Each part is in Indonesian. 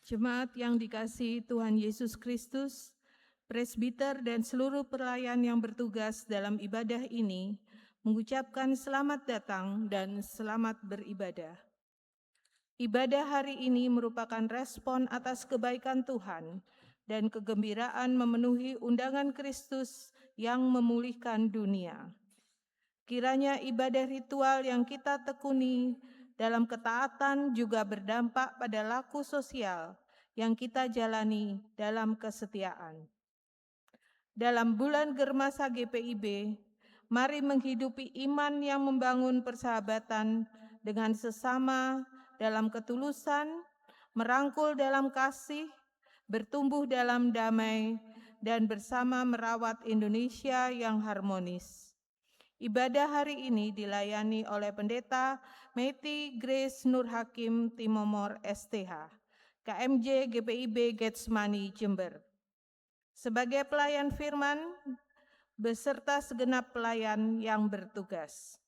Jemaat yang dikasihi Tuhan Yesus Kristus, presbiter dan seluruh pelayan yang bertugas dalam ibadah ini mengucapkan selamat datang dan selamat beribadah. Ibadah hari ini merupakan respon atas kebaikan Tuhan dan kegembiraan memenuhi undangan Kristus yang memulihkan dunia. Kiranya ibadah ritual yang kita tekuni dalam ketaatan juga berdampak pada laku sosial yang kita jalani dalam kesetiaan. Dalam bulan Germasa GPIB, mari menghidupi iman yang membangun persahabatan dengan sesama dalam ketulusan, merangkul dalam kasih, bertumbuh dalam damai, dan bersama merawat Indonesia yang harmonis. Ibadah hari ini dilayani oleh Pendeta Meti Grace Nur Hakim Timomor STH, KMJ GPIB Getsemani Jember. Sebagai pelayan firman, beserta segenap pelayan yang bertugas.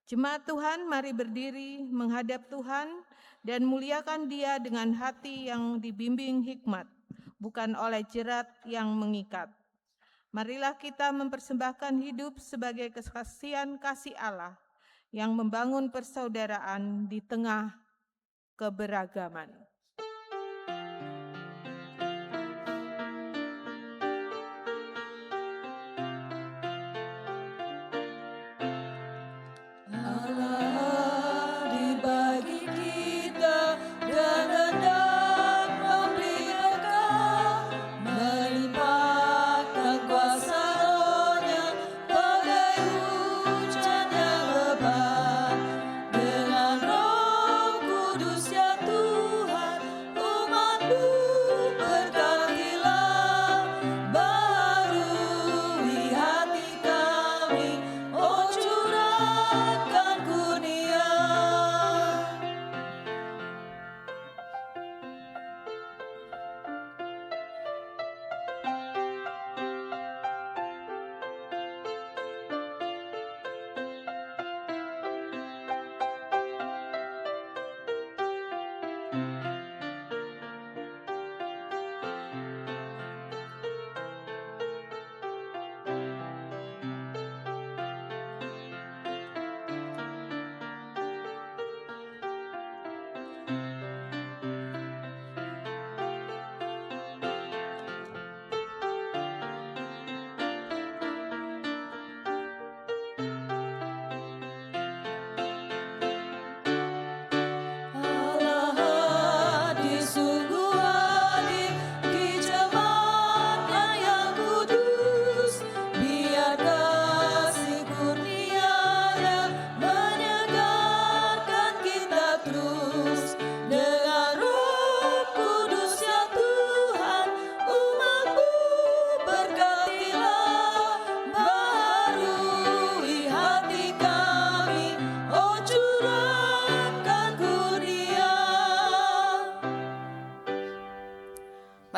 Jemaat Tuhan, mari berdiri menghadap Tuhan dan muliakan Dia dengan hati yang dibimbing hikmat, bukan oleh jerat yang mengikat. Marilah kita mempersembahkan hidup sebagai kesaksian kasih Allah yang membangun persaudaraan di tengah keberagaman.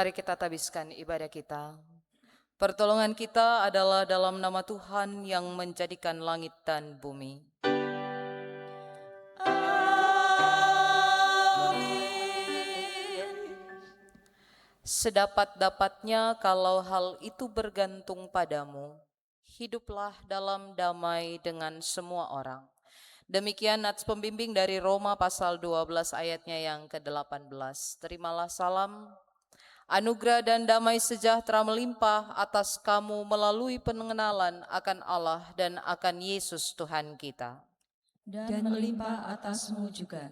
Mari kita tabiskan ibadah kita. Pertolongan kita adalah dalam nama Tuhan yang menjadikan langit dan bumi. Amin. Sedapat-dapatnya kalau hal itu bergantung padamu, hiduplah dalam damai dengan semua orang. Demikian nats pembimbing dari Roma pasal 12 ayatnya yang ke-18. Terimalah salam, anugerah dan damai sejahtera melimpah atas kamu melalui pengenalan akan Allah dan akan Yesus Tuhan kita. Dan melimpah atasmu juga.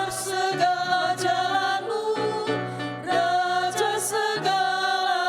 Segala jalanmu, Raja segala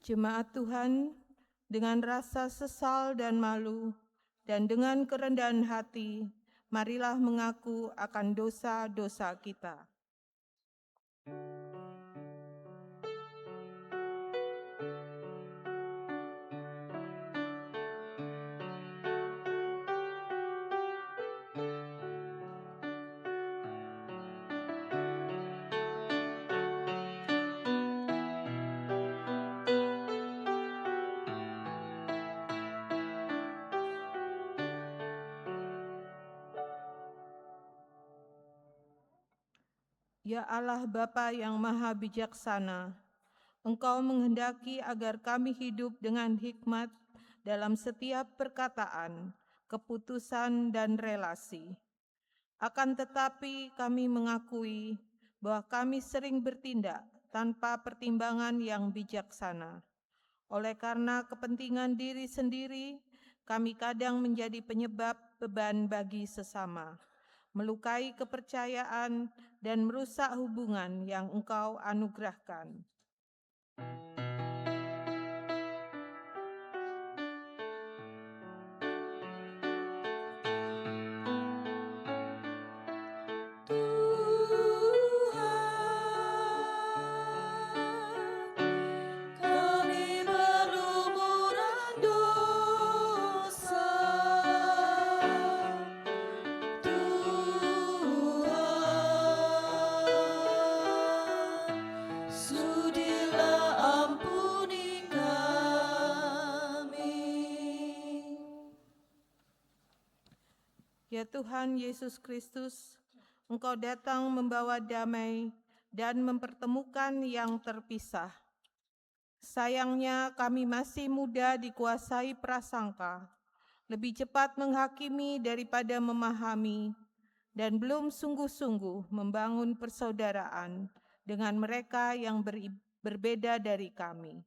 Jemaat Tuhan, dengan rasa sesal dan malu, dan dengan kerendahan hati, marilah mengaku akan dosa-dosa kita. Ya Allah Bapa yang Maha Bijaksana, Engkau menghendaki agar kami hidup dengan hikmat dalam setiap perkataan, keputusan, dan relasi. Akan tetapi kami mengakui bahwa kami sering bertindak tanpa pertimbangan yang bijaksana. Oleh karena kepentingan diri sendiri, kami kadang menjadi penyebab beban bagi sesama, melukai kepercayaan, dan merusak hubungan yang Engkau anugerahkan. Ya Tuhan Yesus Kristus, Engkau datang membawa damai dan mempertemukan yang terpisah. Sayangnya kami masih mudah dikuasai prasangka, lebih cepat menghakimi daripada memahami, dan belum sungguh-sungguh membangun persaudaraan dengan mereka yang berbeda dari kami.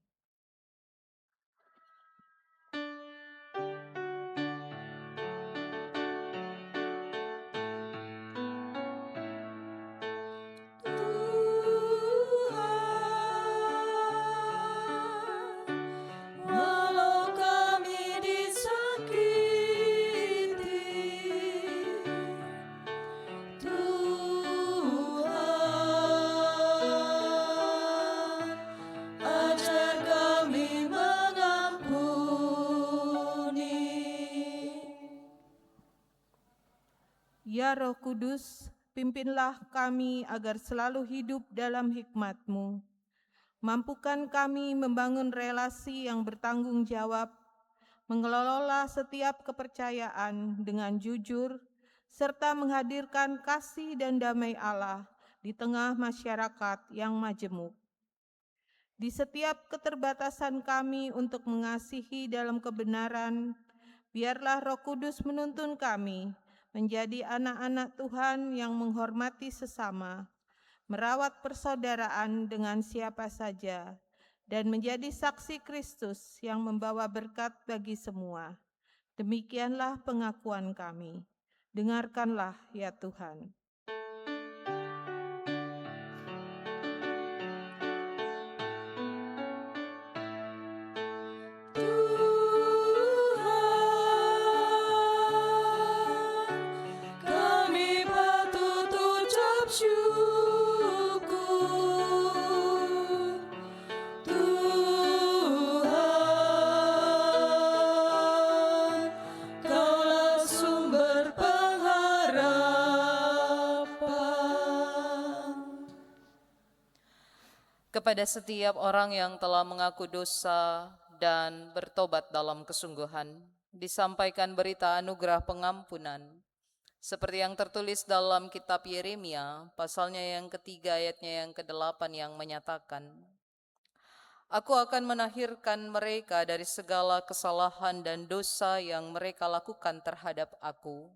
Ya Roh Kudus, pimpinlah kami agar selalu hidup dalam hikmat-Mu. Mampukan kami membangun relasi yang bertanggung jawab, mengelola setiap kepercayaan dengan jujur, serta menghadirkan kasih dan damai Allah di tengah masyarakat yang majemuk. Di setiap keterbatasan kami untuk mengasihi dalam kebenaran, biarlah Roh Kudus menuntun kami menjadi anak-anak Tuhan yang menghormati sesama, merawat persaudaraan dengan siapa saja, dan menjadi saksi Kristus yang membawa berkat bagi semua. Demikianlah pengakuan kami. Dengarkanlah ya Tuhan. Kepada setiap orang yang telah mengaku dosa dan bertobat dalam kesungguhan, disampaikan berita anugerah pengampunan, seperti yang tertulis dalam kitab Yeremia, pasalnya yang ketiga ayatnya yang ke-8 yang menyatakan, Aku akan menahirkan mereka dari segala kesalahan dan dosa yang mereka lakukan terhadap aku.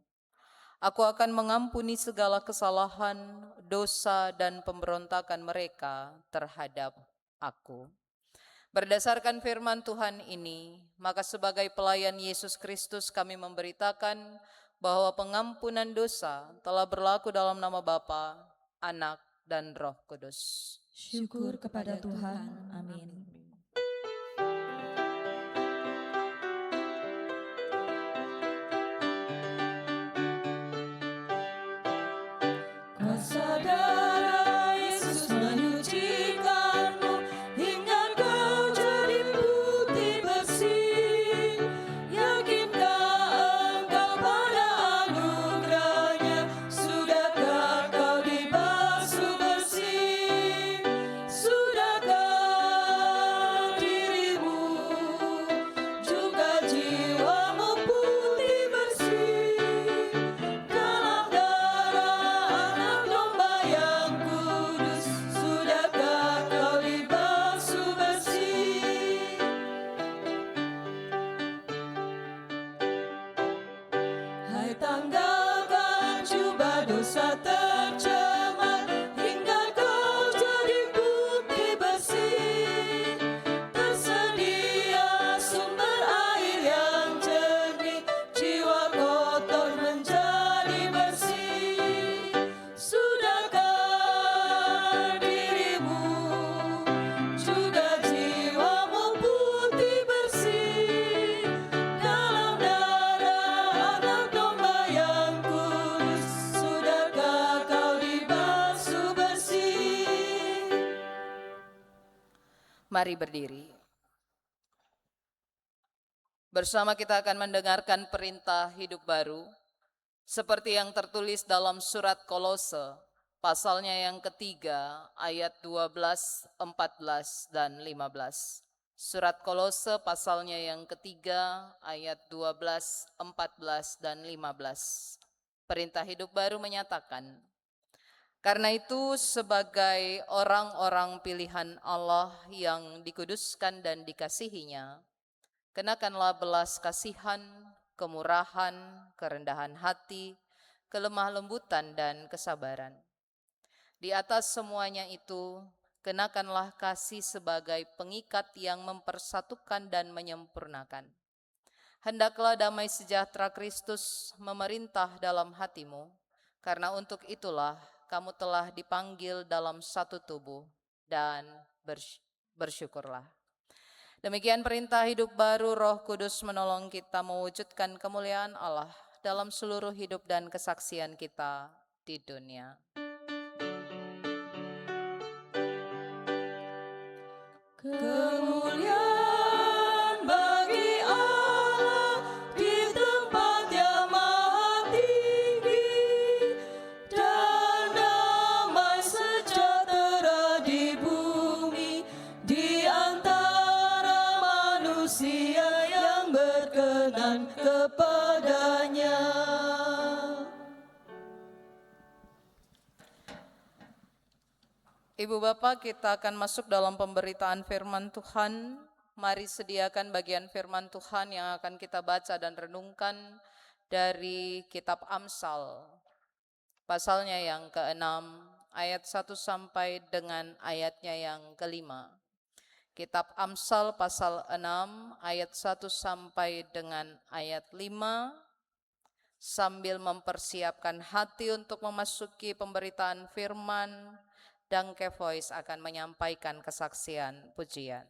Aku akan mengampuni segala kesalahan, dosa, dan pemberontakan mereka terhadap aku. Berdasarkan firman Tuhan ini, maka sebagai pelayan Yesus Kristus kami memberitakan bahwa pengampunan dosa telah berlaku dalam nama Bapa, Anak, dan Roh Kudus. Syukur kepada Tuhan. Amin. tanggalkan jubah dosa tercemar, hingga kau jadi putih bersih. Tersedia sumber air yang jernih, jiwa kotor menjadi bersih. Sudahkah dirimu juga jiwamu putih bersih dalam darah anak domba yang kudus? Sudahkah kau dibasuh bersih? Mari berdiri. Bersama kita akan mendengarkan perintah hidup baru seperti yang tertulis dalam surat Kolose pasalnya yang ketiga ayat 12, 14, dan 15. Surat Kolose pasalnya yang ketiga ayat 12, 14, dan 15. Perintah hidup baru menyatakan, karena itu sebagai orang-orang pilihan Allah yang dikuduskan dan dikasihinya, kenakanlah belas kasihan, kemurahan, kerendahan hati, kelemah lembutan, dan kesabaran. Di atas semuanya itu, kenakanlah kasih sebagai pengikat yang mempersatukan dan menyempurnakan. Hendaklah damai sejahtera Kristus memerintah dalam hatimu, karena untuk itulah kamu telah dipanggil dalam satu tubuh, dan bersyukurlah. Demikian perintah hidup baru, Roh Kudus menolong kita mewujudkan kemuliaan Allah dalam seluruh hidup dan kesaksian kita di dunia. Kemuliaan bagi Allah di tempat yang maha tinggi, dan damai sejahtera di bumi di antara manusia yang berkenan kepadanya. Ibu Bapak, kita akan masuk dalam pemberitaan firman Tuhan. Mari sediakan bagian firman Tuhan yang akan kita baca dan renungkan dari kitab Amsal. Pasalnya yang ke-6, ayat 1 sampai dengan ayatnya yang ke-5. Kitab Amsal pasal 6, ayat 1 sampai dengan ayat 5. Sambil mempersiapkan hati untuk memasuki pemberitaan firman, Dangke Voice akan menyampaikan kesaksian pujian.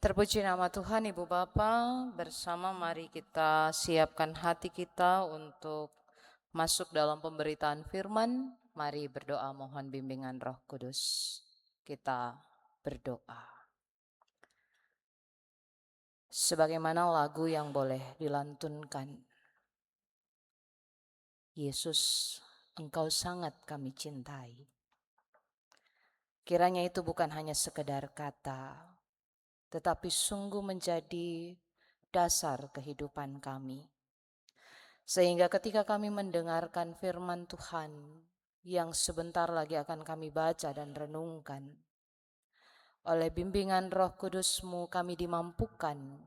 Terpuji nama Tuhan, Ibu Bapa. Bersama mari kita siapkan hati kita untuk masuk dalam pemberitaan firman. Mari berdoa mohon bimbingan Roh Kudus. Kita berdoa. Sebagaimana lagu yang boleh dilantunkan. Yesus, Engkau sangat kami cintai. Kiranya itu bukan hanya sekedar kata, tetapi sungguh menjadi dasar kehidupan kami. Sehingga ketika kami mendengarkan firman Tuhan yang sebentar lagi akan kami baca dan renungkan, oleh bimbingan Roh Kudus-Mu kami dimampukan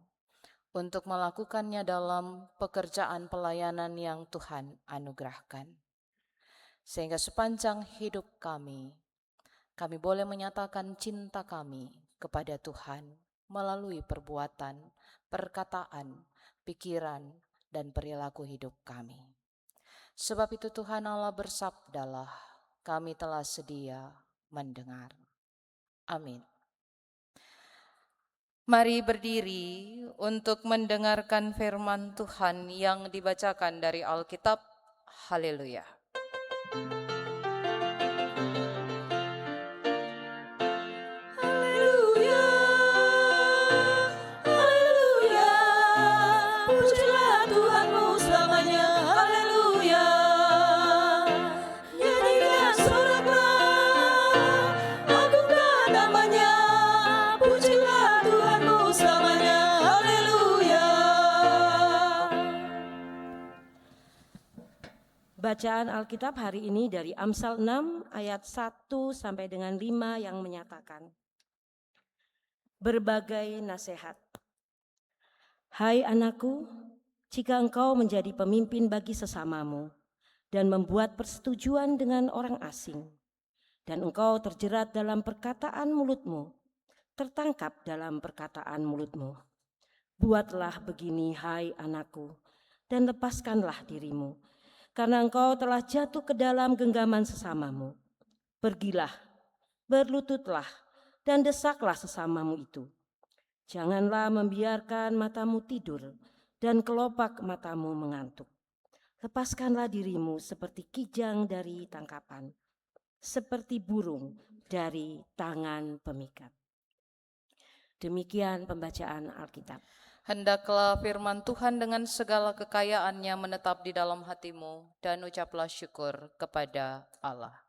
untuk melakukannya dalam pekerjaan pelayanan yang Tuhan anugerahkan. Sehingga sepanjang hidup kami boleh menyatakan cinta kami kepada Tuhan melalui perbuatan, perkataan, pikiran, dan perilaku hidup kami. Sebab itu Tuhan Allah bersabdalah, kami telah sedia mendengar. Amin. Mari berdiri untuk mendengarkan firman Tuhan yang dibacakan dari Alkitab. Haleluya. Haleluya, haleluya, pujilah Tuhanmu selamanya, haleluya. Nyanyikan soraklah, agungkan namanya, pujilah Tuhanmu selamanya, haleluya. Bacaan Alkitab hari ini dari Amsal 6 ayat 1 sampai dengan 5 yang menyatakan, berbagai nasihat. Hai anakku, jika engkau menjadi pemimpin bagi sesamamu dan membuat persetujuan dengan orang asing, dan engkau terjerat dalam perkataan mulutmu, tertangkap dalam perkataan mulutmu, buatlah begini hai anakku, dan lepaskanlah dirimu, karena engkau telah jatuh ke dalam genggaman sesamamu. Pergilah, berlututlah, dan desaklah sesamamu itu. Janganlah membiarkan matamu tidur dan kelopak matamu mengantuk. Lepaskanlah dirimu seperti kijang dari tangkapan, seperti burung dari tangan pemikat. Demikian pembacaan Alkitab. Hendaklah firman Tuhan dengan segala kekayaannya menetap di dalam hatimu dan ucaplah syukur kepada Allah.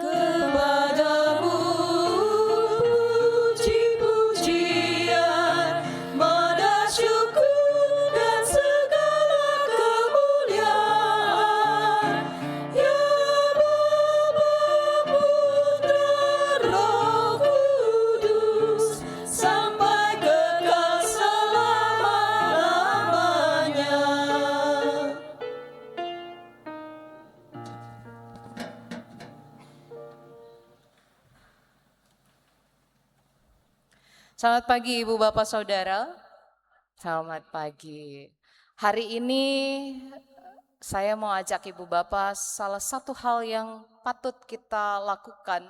Kepadamu puji-pujian, mada syukur dan segala kemuliaan, ya Bapa, Putra, Roh Kudus, sampai kekal selama-lamanya. Selamat pagi Ibu Bapak Saudara. Selamat pagi. Hari ini saya mau ajak Ibu Bapak salah satu hal yang patut kita lakukan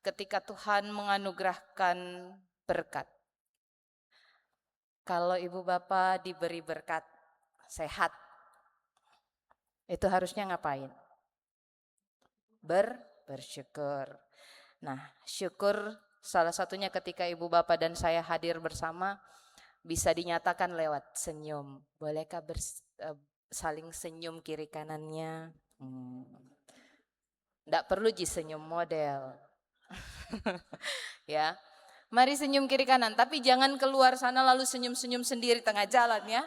ketika Tuhan menganugerahkan berkat. Kalau Ibu Bapak diberi berkat sehat, itu harusnya ngapain? Bersyukur. Nah, syukur salah satunya ketika Ibu Bapak dan saya hadir bersama bisa dinyatakan lewat senyum. Bolehkah saling senyum kiri kanannya? Nggak perlu senyum model. Ya, mari senyum kiri kanan. Tapi jangan keluar sana lalu senyum-senyum sendiri tengah jalan ya.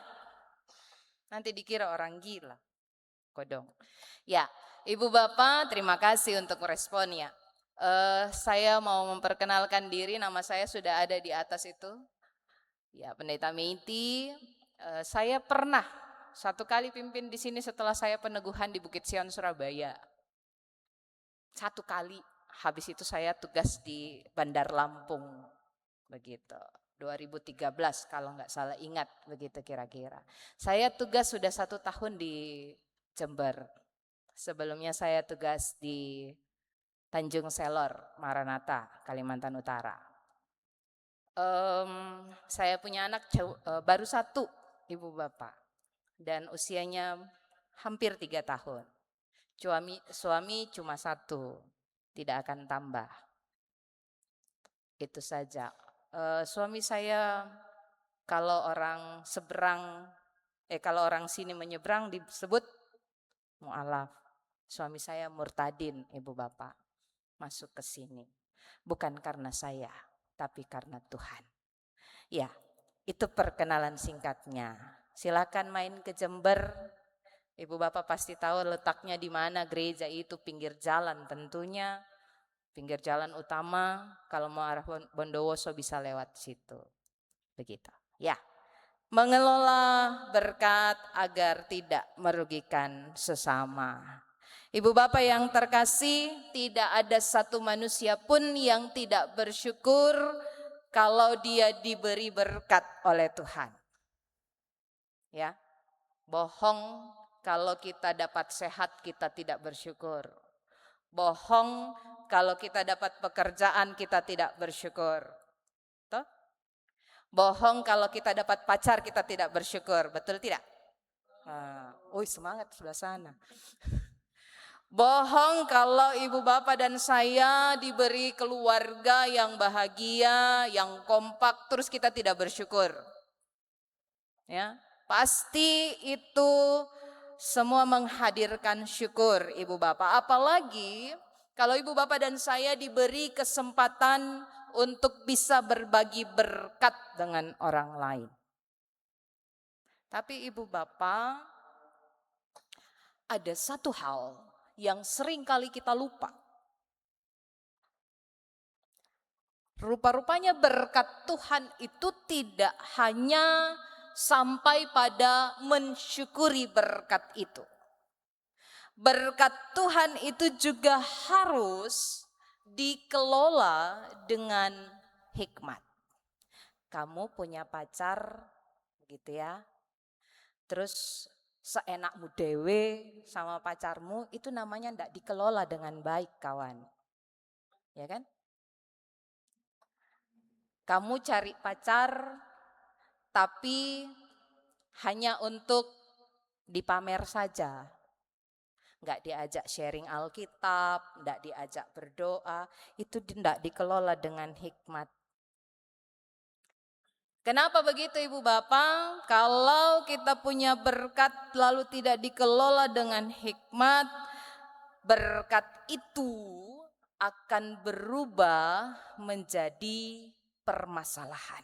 Nanti dikira orang gila. Kodong. Ya, Ibu Bapak terima kasih untuk meresponnya. Saya mau memperkenalkan diri, nama saya sudah ada di atas itu. Ya, Pendeta Meiti. Saya pernah satu kali pimpin di sini setelah saya peneguhan di Bukit Sion, Surabaya. Satu kali, habis itu saya tugas di Bandar Lampung, begitu. 2013 kalau nggak salah ingat, begitu kira-kira. Saya tugas sudah 1 tahun di Jember. Sebelumnya saya tugas di Tanjung Selor, Maranatha, Kalimantan Utara. Saya punya anak baru 1, Ibu Bapak, dan usianya hampir 3 tahun. Suami cuma 1, tidak akan tambah. Itu saja. Suami saya kalau orang kalau orang sini menyeberang disebut mu'alaf. Suami saya murtadin, Ibu Bapak, masuk ke sini. Bukan karena saya, tapi karena Tuhan. Ya, itu perkenalan singkatnya. Silakan main ke Jember. Ibu Bapak pasti tahu letaknya di mana gereja itu, pinggir jalan tentunya. Pinggir jalan utama, kalau mau arah Bondowoso bisa lewat situ. Begitu. Ya. Mengelola berkat agar tidak merugikan sesama. Ibu Bapak yang terkasih, tidak ada satu manusia pun yang tidak bersyukur kalau dia diberi berkat oleh Tuhan. Ya. Bohong kalau kita dapat sehat kita tidak bersyukur. Bohong kalau kita dapat pekerjaan kita tidak bersyukur. Toh? Bohong kalau kita dapat pacar kita tidak bersyukur, betul tidak? Semangat sebelah sana. Bohong kalau ibu bapak dan saya diberi keluarga yang bahagia, yang kompak, terus kita tidak bersyukur. Ya, pasti itu semua menghadirkan syukur ibu bapak. Apalagi kalau ibu bapak dan saya diberi kesempatan untuk bisa berbagi berkat dengan orang lain. Tapi ibu bapak, ada satu hal yang sering kali kita lupa. Rupa-rupanya berkat Tuhan itu tidak hanya sampai pada mensyukuri berkat itu. Berkat Tuhan itu juga harus dikelola dengan hikmat. Kamu punya pacar gitu ya, terus seenakmu dewe sama pacarmu, itu namanya tidak dikelola dengan baik kawan. Ya kan? Kamu cari pacar tapi hanya untuk dipamer saja. Enggak diajak sharing Alkitab, enggak diajak berdoa, itu tidak dikelola dengan hikmat. Kenapa begitu ibu bapak? Kalau kita punya berkat lalu tidak dikelola dengan hikmat, berkat itu akan berubah menjadi permasalahan.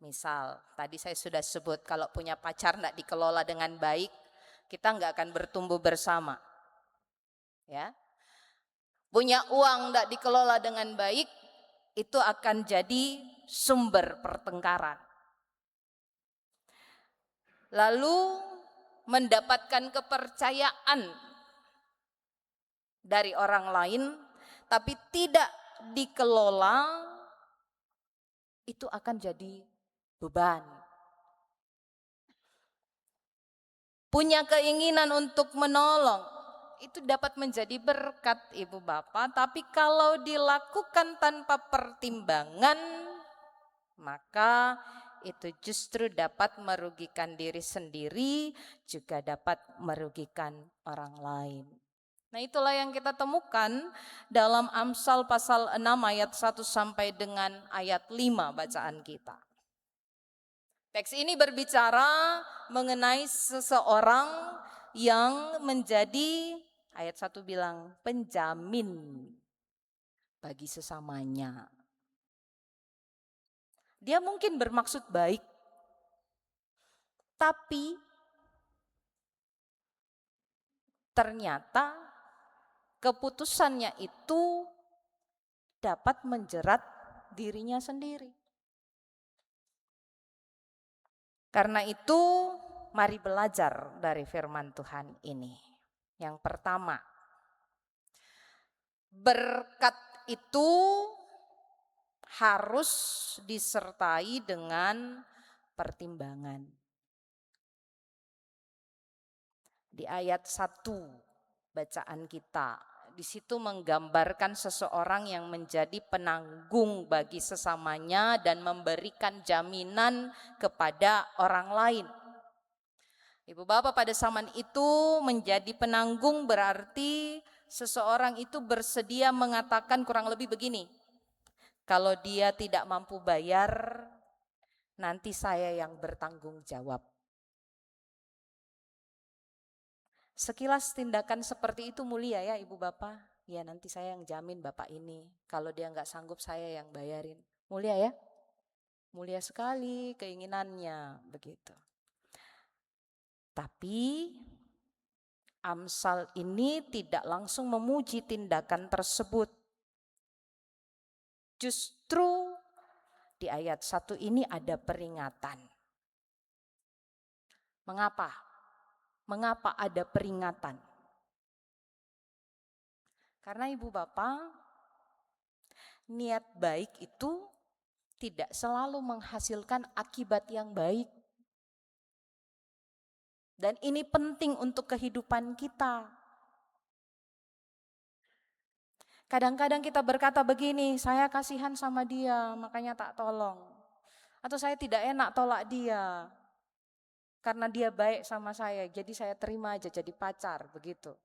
Misal, tadi saya sudah sebut kalau punya pacar tidak dikelola dengan baik, kita nggak akan bertumbuh bersama. Ya, punya uang tidak dikelola dengan baik, itu akan jadi sumber pertengkaran. Lalu mendapatkan kepercayaan dari orang lain, tapi tidak dikelola, itu akan jadi beban. Punya keinginan untuk menolong, itu dapat menjadi berkat ibu bapak, tapi kalau dilakukan tanpa pertimbangan, maka itu justru dapat merugikan diri sendiri, juga dapat merugikan orang lain. Nah itulah yang kita temukan dalam Amsal pasal 6 ayat 1 sampai dengan ayat 5 bacaan kita. Teks ini berbicara mengenai seseorang yang menjadi, ayat 1 bilang, penjamin bagi sesamanya. Dia mungkin bermaksud baik, tapi ternyata keputusannya itu dapat menjerat dirinya sendiri. Karena itu, mari belajar dari firman Tuhan ini. Yang pertama, berkat itu harus disertai dengan pertimbangan. Di ayat 1 bacaan kita. Di situ menggambarkan seseorang yang menjadi penanggung bagi sesamanya dan memberikan jaminan kepada orang lain. Ibu bapak, pada zaman itu menjadi penanggung berarti seseorang itu bersedia mengatakan kurang lebih begini, kalau dia tidak mampu bayar, nanti saya yang bertanggung jawab. Sekilas tindakan seperti itu mulia ya ibu bapak. Ya nanti saya yang jamin bapak ini. Kalau dia nggak sanggup saya yang bayarin. Mulia ya? Mulia sekali keinginannya begitu. Tapi Amsal ini tidak langsung memuji tindakan tersebut. Justru di ayat 1 ini ada peringatan. Mengapa? Mengapa ada peringatan? Karena ibu bapak, niat baik itu tidak selalu menghasilkan akibat yang baik. Dan ini penting untuk kehidupan kita. Kadang-kadang kita berkata begini, saya kasihan sama dia, makanya tak tolong. Atau saya tidak enak tolak dia, karena dia baik sama saya, jadi saya terima aja jadi pacar, begitu.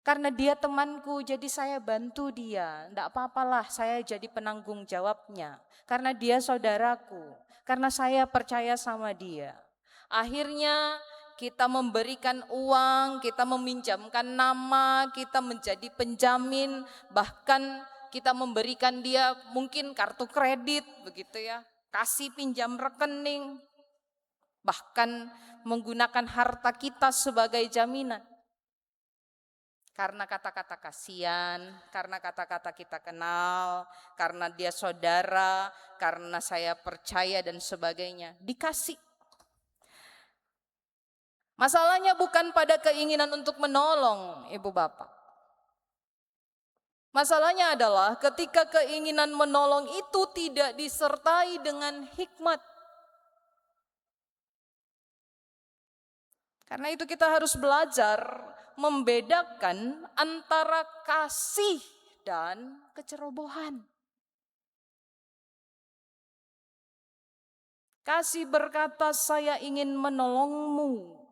Karena dia temanku, jadi saya bantu dia, enggak apa-apalah saya jadi penanggung jawabnya. Karena dia saudaraku, karena saya percaya sama dia. Akhirnya kita memberikan uang, kita meminjamkan nama, kita menjadi penjamin, bahkan kita memberikan dia mungkin kartu kredit, begitu ya, kasih pinjam rekening, bahkan menggunakan harta kita sebagai jaminan. Karena kata-kata kasihan, karena kata-kata kita kenal, karena dia saudara, karena saya percaya dan sebagainya, dikasih. Masalahnya bukan pada keinginan untuk menolong, ibu bapak. Masalahnya adalah ketika keinginan menolong itu tidak disertai dengan hikmat. Karena itu kita harus belajar membedakan antara kasih dan kecerobohan. Kasih berkata saya ingin menolongmu.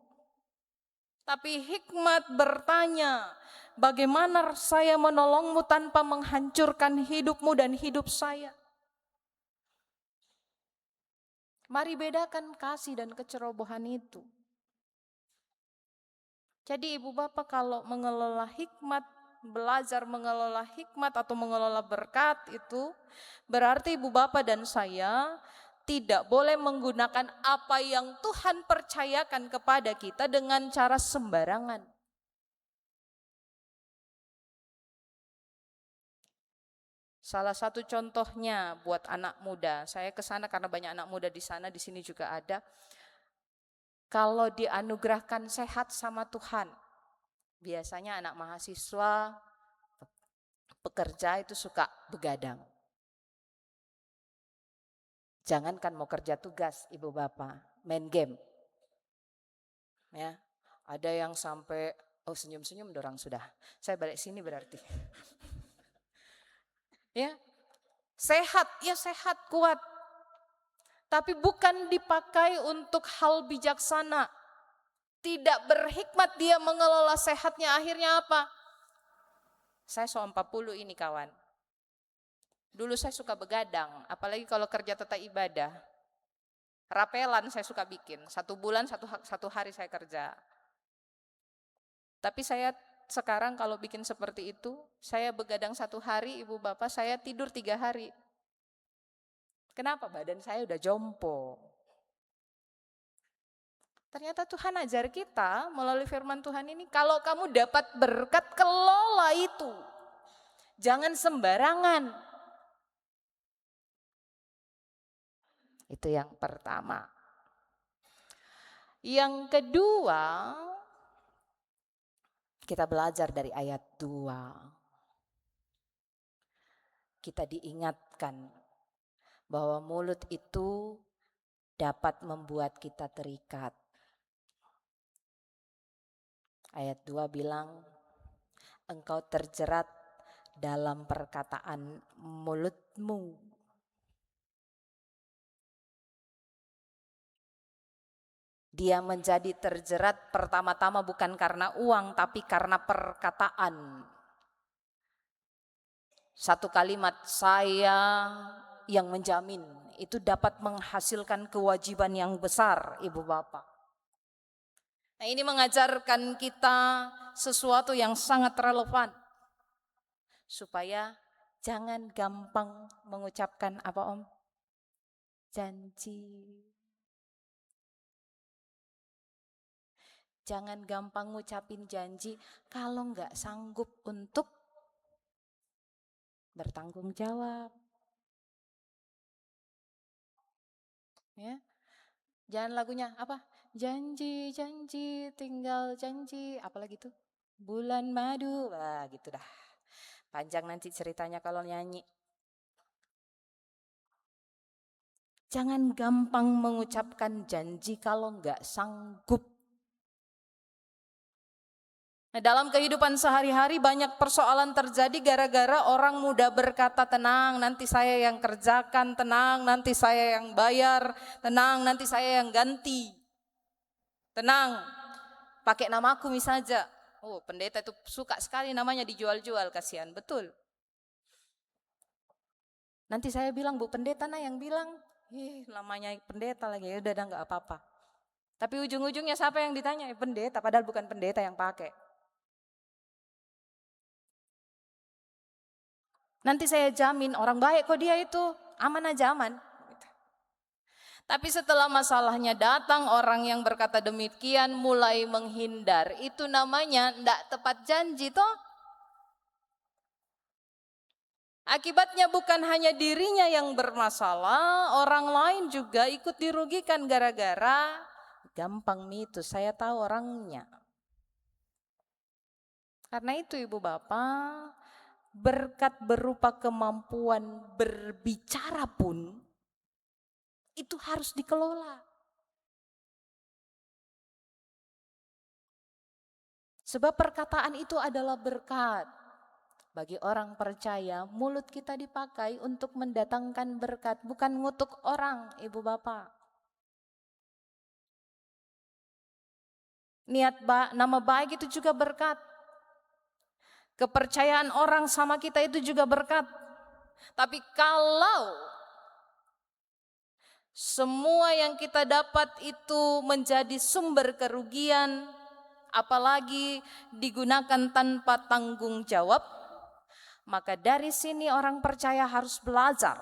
Tapi hikmat bertanya, bagaimana saya menolongmu tanpa menghancurkan hidupmu dan hidup saya? Mari bedakan kasih dan kecerobohan itu. Jadi ibu bapak kalau mengelola hikmat, belajar mengelola hikmat atau mengelola berkat itu, berarti ibu bapak dan saya tidak boleh menggunakan apa yang Tuhan percayakan kepada kita dengan cara sembarangan. Salah satu contohnya buat anak muda, saya ke sana karena banyak anak muda di sana, di sini juga ada. Kalau dianugerahkan sehat sama Tuhan, biasanya anak mahasiswa, pekerja itu suka begadang. Jangankan mau kerja tugas, ibu bapak, main game. Ya, ada yang sampai senyum-senyum dorang sudah. Saya balik sini berarti. Ya, sehat, ya sehat, kuat. Tapi bukan dipakai untuk hal bijaksana. Tidak berhikmat dia mengelola sehatnya, akhirnya apa? Saya 40 ini kawan. Dulu saya suka begadang, apalagi kalau kerja tata ibadah. Rapelan saya suka bikin, 1 bulan satu hari saya kerja. Tapi saya sekarang kalau bikin seperti itu, saya begadang 1 hari, ibu bapak, saya tidur 3 hari. Kenapa? Badan saya udah jompo. Ternyata Tuhan ajar kita melalui firman Tuhan ini, kalau kamu dapat berkat, kelola itu. Jangan sembarangan. Itu yang pertama. Yang kedua, kita belajar dari ayat 2. Kita diingatkan bahwa mulut itu dapat membuat kita terikat. Ayat 2 bilang, engkau terjerat dalam perkataan mulutmu. Dia menjadi terjerat pertama-tama bukan karena uang, tapi karena perkataan. Satu kalimat saya yang menjamin itu dapat menghasilkan kewajiban yang besar, Ibu Bapak. Nah, ini mengajarkan kita sesuatu yang sangat relevan. Supaya jangan gampang mengucapkan apa Om? Janji. Jangan gampang ngucapin janji kalau nggak sanggup untuk bertanggung jawab. Ya, jangan lagunya apa? Janji, janji, tinggal janji, apalagi tuh? Bulan madu, wah gitu dah. Panjang nanti ceritanya kalau nyanyi. Jangan gampang mengucapkan janji kalau nggak sanggup. Nah, dalam kehidupan sehari-hari banyak persoalan terjadi gara-gara orang mudah berkata tenang, nanti saya yang kerjakan, tenang, nanti saya yang bayar, tenang, nanti saya yang ganti. Tenang, pakai namaku misalnya. Oh, pendeta itu suka sekali namanya dijual-jual, kasihan, betul. Nanti saya bilang, Bu pendeta nah yang bilang, namanya pendeta lagi, udah nggak apa-apa. Tapi ujung-ujungnya siapa yang ditanya? Pendeta, padahal bukan pendeta yang pakai. Nanti saya jamin orang baik kok dia itu, aman aja aman. Tapi setelah masalahnya datang, orang yang berkata demikian mulai menghindar. Itu namanya tidak tepat janji toh. Akibatnya bukan hanya dirinya yang bermasalah, orang lain juga ikut dirugikan gara-gara gampang mitos, saya tahu orangnya. Karena itu Ibu Bapak, berkat berupa kemampuan berbicara pun itu harus dikelola. Sebab perkataan itu adalah berkat. Bagi orang percaya, mulut kita dipakai untuk mendatangkan berkat, bukan ngutuk orang, Ibu Bapak. Nama baik itu juga berkat. Kepercayaan orang sama kita itu juga berkat. Tapi kalau semua yang kita dapat itu menjadi sumber kerugian, apalagi digunakan tanpa tanggung jawab, maka dari sini orang percaya harus belajar.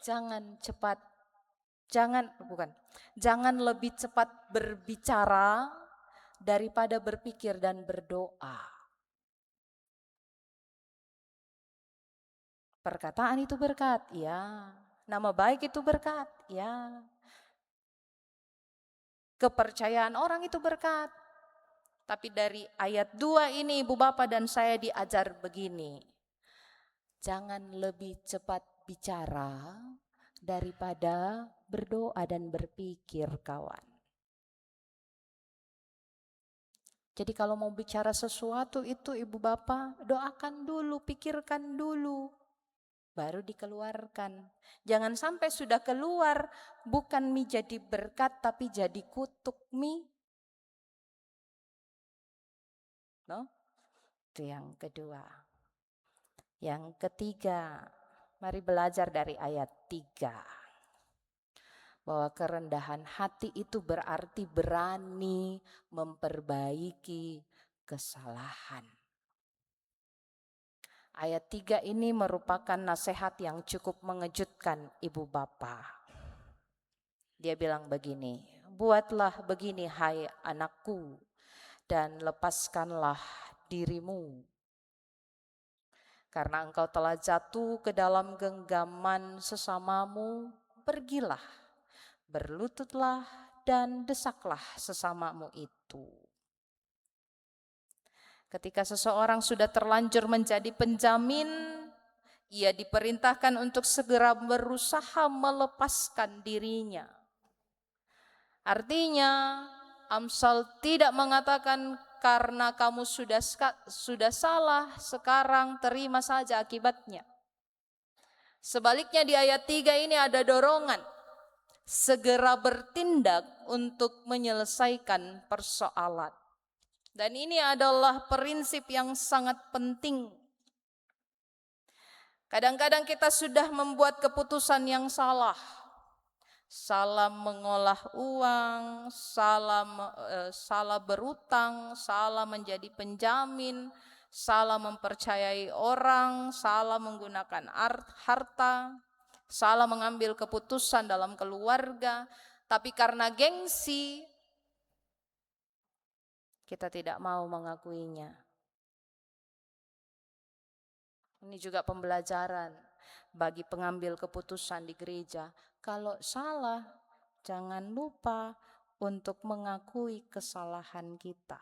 Jangan lebih cepat berbicara daripada berpikir dan berdoa. Perkataan itu berkat, ya. Nama baik itu berkat, ya. Kepercayaan orang itu berkat. Tapi dari ayat 2 ini Ibu Bapak dan saya diajar begini. Jangan lebih cepat bicara daripada berdoa dan berpikir, kawan. Jadi kalau mau bicara sesuatu itu Ibu Bapak doakan dulu, pikirkan dulu. Baru dikeluarkan. Jangan sampai sudah keluar bukan mi jadi berkat tapi jadi kutuk mi. No? Itu yang kedua. Yang ketiga, mari belajar dari ayat 3. Bahwa kerendahan hati itu berarti berani memperbaiki kesalahan. Ayat 3 ini merupakan nasihat yang cukup mengejutkan Ibu Bapak. Dia bilang begini, buatlah begini hai anakku dan lepaskanlah dirimu. Karena engkau telah jatuh ke dalam genggaman sesamamu, pergilah, berlututlah dan desaklah sesamamu itu. Ketika seseorang sudah terlanjur menjadi penjamin, ia diperintahkan untuk segera berusaha melepaskan dirinya. Artinya, Amsal tidak mengatakan karena kamu sudah salah, sekarang terima saja akibatnya. Sebaliknya di ayat 3 ini ada dorongan, segera bertindak untuk menyelesaikan persoalan. Dan ini adalah prinsip yang sangat penting. Kadang-kadang kita sudah membuat keputusan yang salah. Salah mengolah uang, salah berutang, salah menjadi penjamin, salah mempercayai orang, salah menggunakan harta, salah mengambil keputusan dalam keluarga, tapi karena gengsi kita tidak mau mengakuinya. Ini juga pembelajaran bagi pengambil keputusan di gereja. Kalau salah, jangan lupa untuk mengakui kesalahan kita.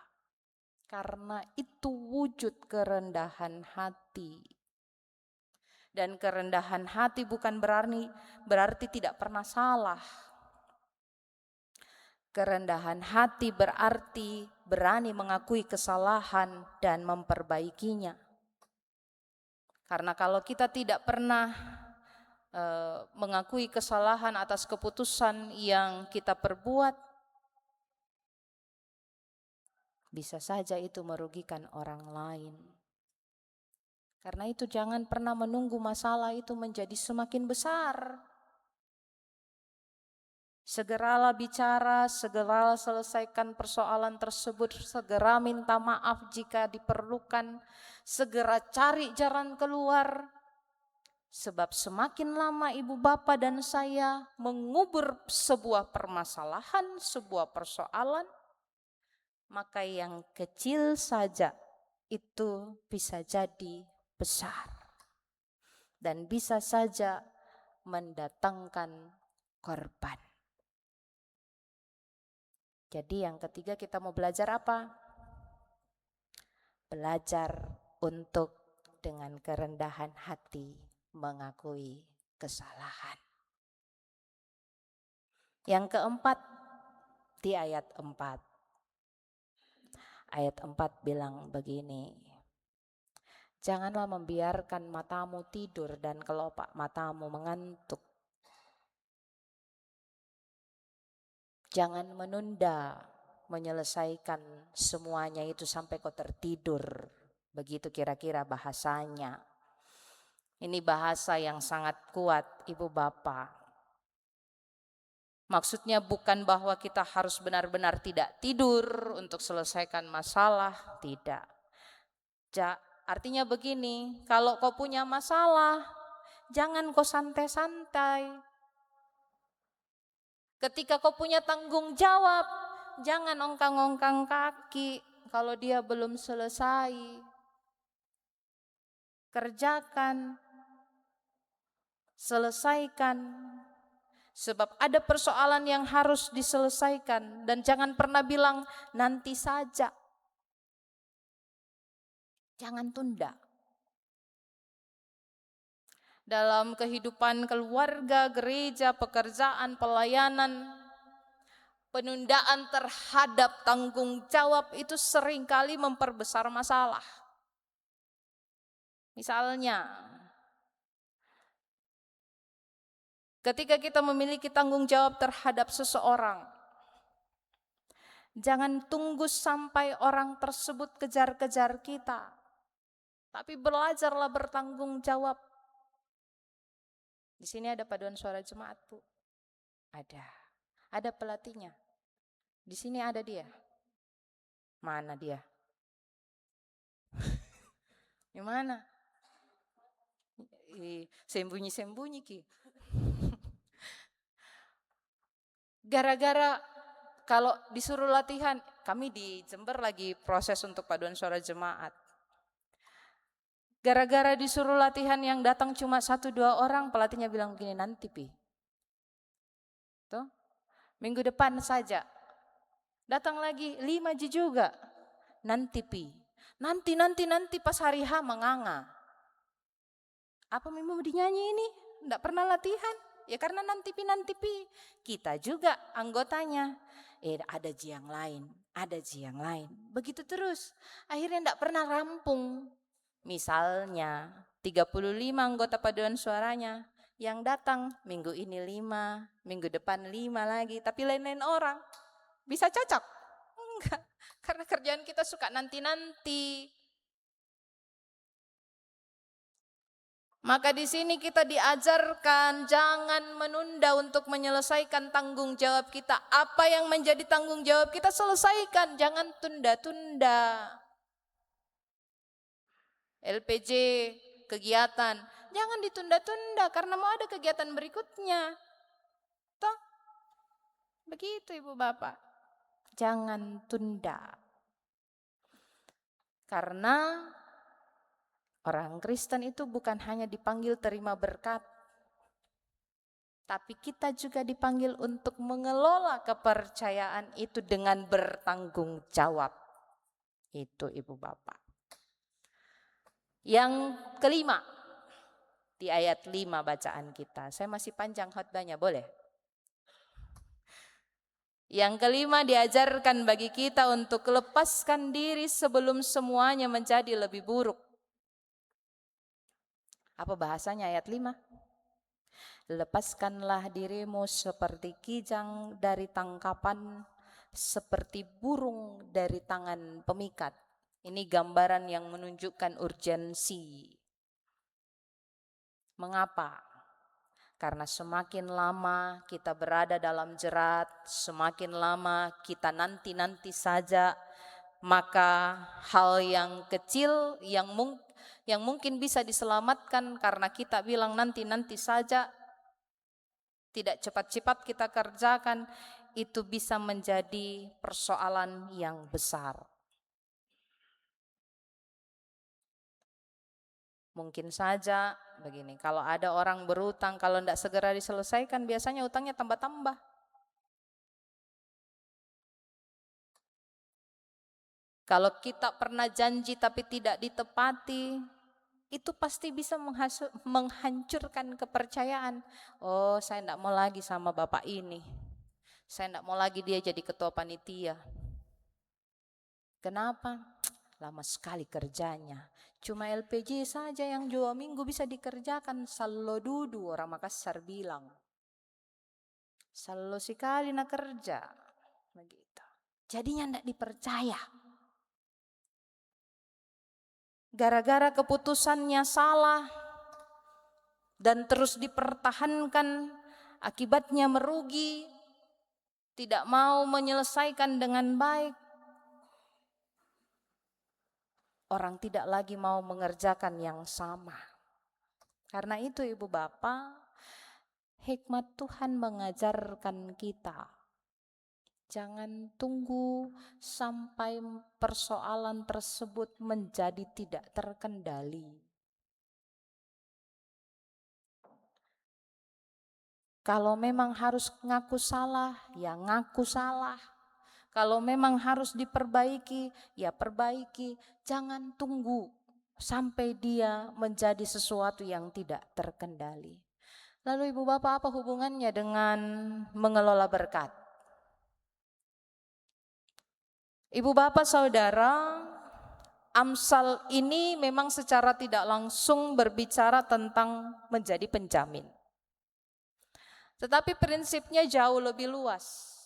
Karena itu wujud kerendahan hati. Dan kerendahan hati bukan berarti tidak pernah salah. Kerendahan hati berarti berani mengakui kesalahan dan memperbaikinya. Karena kalau kita tidak pernah mengakui kesalahan atas keputusan yang kita perbuat, bisa saja itu merugikan orang lain. Karena itu jangan pernah menunggu masalah itu menjadi semakin besar. Segeralah bicara, segeralah selesaikan persoalan tersebut, segera minta maaf jika diperlukan, segera cari jalan keluar. Sebab semakin lama ibu bapa dan saya mengubur sebuah permasalahan, sebuah persoalan, maka yang kecil saja itu bisa jadi besar. Dan bisa saja mendatangkan korban. Jadi yang ketiga kita mau belajar apa? Belajar untuk dengan kerendahan hati mengakui kesalahan. Yang keempat di ayat 4. Ayat 4 bilang begini. Janganlah membiarkan matamu tidur dan kelopak matamu mengantuk. Jangan menunda menyelesaikan semuanya itu sampai kau tertidur. Begitu kira-kira bahasanya. Ini bahasa yang sangat kuat, ibu bapak. Maksudnya bukan bahwa kita harus benar-benar tidak tidur untuk selesaikan masalah, tidak. Artinya begini, kalau kau punya masalah, jangan kau santai-santai. Ketika kau punya tanggung jawab, jangan ongkang-ongkang kaki kalau dia belum selesai. Kerjakan, selesaikan. Sebab ada persoalan yang harus diselesaikan dan jangan pernah bilang nanti saja. Jangan tunda. Dalam kehidupan keluarga, gereja, pekerjaan, pelayanan, penundaan terhadap tanggung jawab itu seringkali memperbesar masalah. Misalnya, ketika kita memiliki tanggung jawab terhadap seseorang, jangan tunggu sampai orang tersebut kejar-kejar kita, tapi belajarlah bertanggung jawab. Di sini ada paduan suara jemaat, Bu. Ada pelatihnya. Di sini ada dia. Mana dia? Di mana? Sembunyi-sembunyi ki. Gara-gara kalau disuruh latihan, kami di Jember lagi proses untuk paduan suara jemaat. Gara-gara disuruh latihan yang datang cuma 1-2 orang, pelatihnya bilang begini, nanti Pi. Tuh, minggu depan saja. Datang lagi 5 juga. Nanti Pi. Nanti pas hari H menganga. Apa memang dinyanyi ini? Enggak pernah latihan. Ya karena nantipi kita juga anggotanya. Ada ji yang lain, ada ji yang lain. Begitu terus. Akhirnya enggak pernah rampung. Misalnya 35 anggota paduan suaranya yang datang minggu ini 5, minggu depan 5 lagi. Tapi lain-lain orang. Bisa cocok? Enggak. Karena kerjaan kita suka nanti-nanti. Maka di sini kita diajarkan jangan menunda untuk menyelesaikan tanggung jawab kita. Apa yang menjadi tanggung jawab kita selesaikan, jangan tunda-tunda. LPJ, kegiatan, jangan ditunda-tunda karena mau ada kegiatan berikutnya. Toh, begitu Ibu Bapak. Jangan tunda. Karena orang Kristen itu bukan hanya dipanggil terima berkat, tapi kita juga dipanggil untuk mengelola kepercayaan itu dengan bertanggung jawab. Itu Ibu Bapak. Yang kelima, di ayat 5 bacaan kita. Saya masih panjang khotbahnya, boleh? Yang kelima, diajarkan bagi kita untuk lepaskan diri sebelum semuanya menjadi lebih buruk. Apa bahasanya ayat 5? Lepaskanlah dirimu seperti kijang dari tangkapan, seperti burung dari tangan pemikat. Ini gambaran yang menunjukkan urgensi. Mengapa? Karena semakin lama kita berada dalam jerat, semakin lama kita nanti-nanti saja, maka hal yang kecil yang mungkin bisa diselamatkan karena kita bilang nanti-nanti saja, tidak cepat-cepat kita kerjakan, itu bisa menjadi persoalan yang besar. Mungkin saja begini, kalau ada orang berutang, kalau tidak segera diselesaikan, biasanya utangnya tambah-tambah. Kalau kita pernah janji tapi tidak ditepati, itu pasti bisa menghancurkan kepercayaan. Oh, saya tidak mau lagi sama bapak ini. Saya tidak mau lagi dia jadi ketua panitia. Kenapa? Lama sekali kerjanya. Cuma LPJ saja yang 2 minggu bisa dikerjakan. Salo dudu, orang Makassar bilang. Salo sekali nak kerja. Begitu. Jadinya tidak dipercaya. Gara-gara keputusannya salah dan terus dipertahankan, akibatnya merugi, tidak mau menyelesaikan dengan baik. Orang tidak lagi mau mengerjakan yang sama. Karena itu Ibu Bapak, hikmat Tuhan mengajarkan kita. Jangan tunggu sampai persoalan tersebut menjadi tidak terkendali. Kalau memang harus ngaku salah, ya ngaku salah. Kalau memang harus diperbaiki, ya perbaiki. Jangan tunggu sampai dia menjadi sesuatu yang tidak terkendali. Lalu Ibu Bapak, apa hubungannya dengan mengelola berkat? Ibu Bapak Saudara, Amsal ini memang secara tidak langsung berbicara tentang menjadi penjamin. Tetapi prinsipnya jauh lebih luas.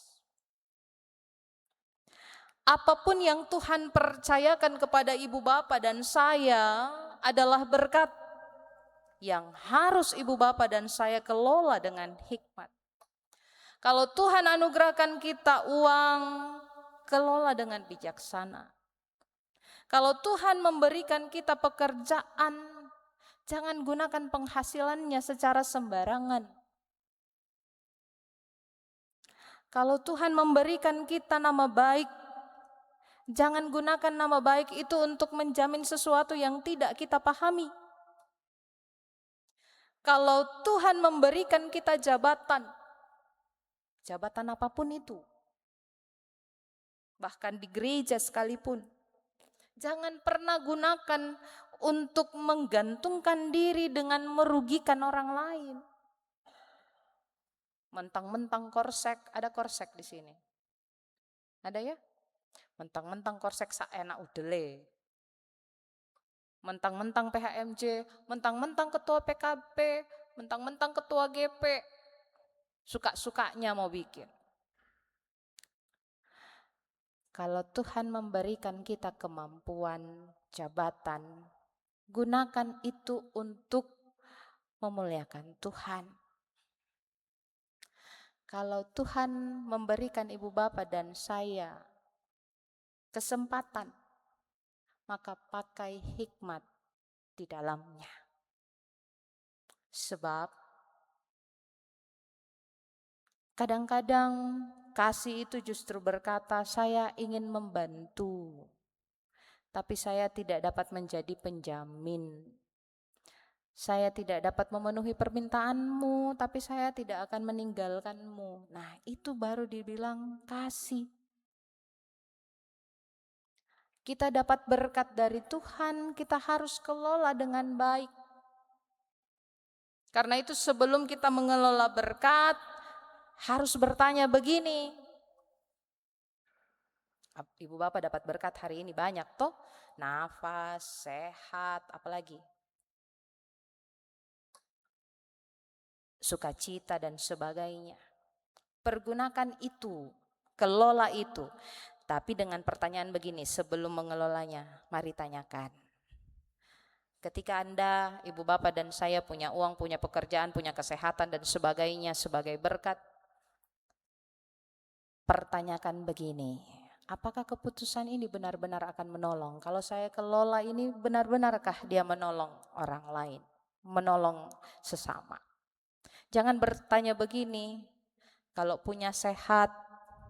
Apapun yang Tuhan percayakan kepada ibu bapak dan saya adalah berkat yang harus ibu bapak dan saya kelola dengan hikmat. Kalau Tuhan anugerahkan kita uang, kelola dengan bijaksana. Kalau Tuhan memberikan kita pekerjaan, jangan gunakan penghasilannya secara sembarangan. Kalau Tuhan memberikan kita nama baik, jangan gunakan nama baik itu untuk menjamin sesuatu yang tidak kita pahami. Kalau Tuhan memberikan kita jabatan apapun itu, bahkan di gereja sekalipun, jangan pernah gunakan untuk menggantungkan diri dengan merugikan orang lain. Mentang-mentang korsek, ada korsek di sini. Ada ya? Mentang-mentang korsek enak udele. Mentang-mentang PHMJ, mentang-mentang ketua PKB, mentang-mentang ketua GP. Suka-sukanya mau bikin. Kalau Tuhan memberikan kita kemampuan, jabatan, gunakan itu untuk memuliakan Tuhan. Kalau Tuhan memberikan ibu bapak dan saya kesempatan, maka pakai hikmat di dalamnya. Sebab kadang-kadang kasih itu justru berkata, saya ingin membantu, tapi saya tidak dapat menjadi penjamin. Saya tidak dapat memenuhi permintaanmu, tapi saya tidak akan meninggalkanmu. Nah, itu baru dibilang kasih. Kita dapat berkat dari Tuhan, kita harus kelola dengan baik. Karena itu sebelum kita mengelola berkat, harus bertanya begini. Ibu bapak dapat berkat hari ini banyak toh, nafas, sehat, apalagi sukacita dan sebagainya. Pergunakan itu, kelola itu. Tapi dengan pertanyaan begini, sebelum mengelolanya, mari tanyakan. Ketika Anda, ibu bapak dan saya punya uang, punya pekerjaan, punya kesehatan dan sebagainya sebagai berkat, pertanyakan begini, apakah keputusan ini benar-benar akan menolong? Kalau saya kelola ini, benar-benarkah dia menolong orang lain, menolong sesama? Jangan bertanya begini, kalau punya sehat,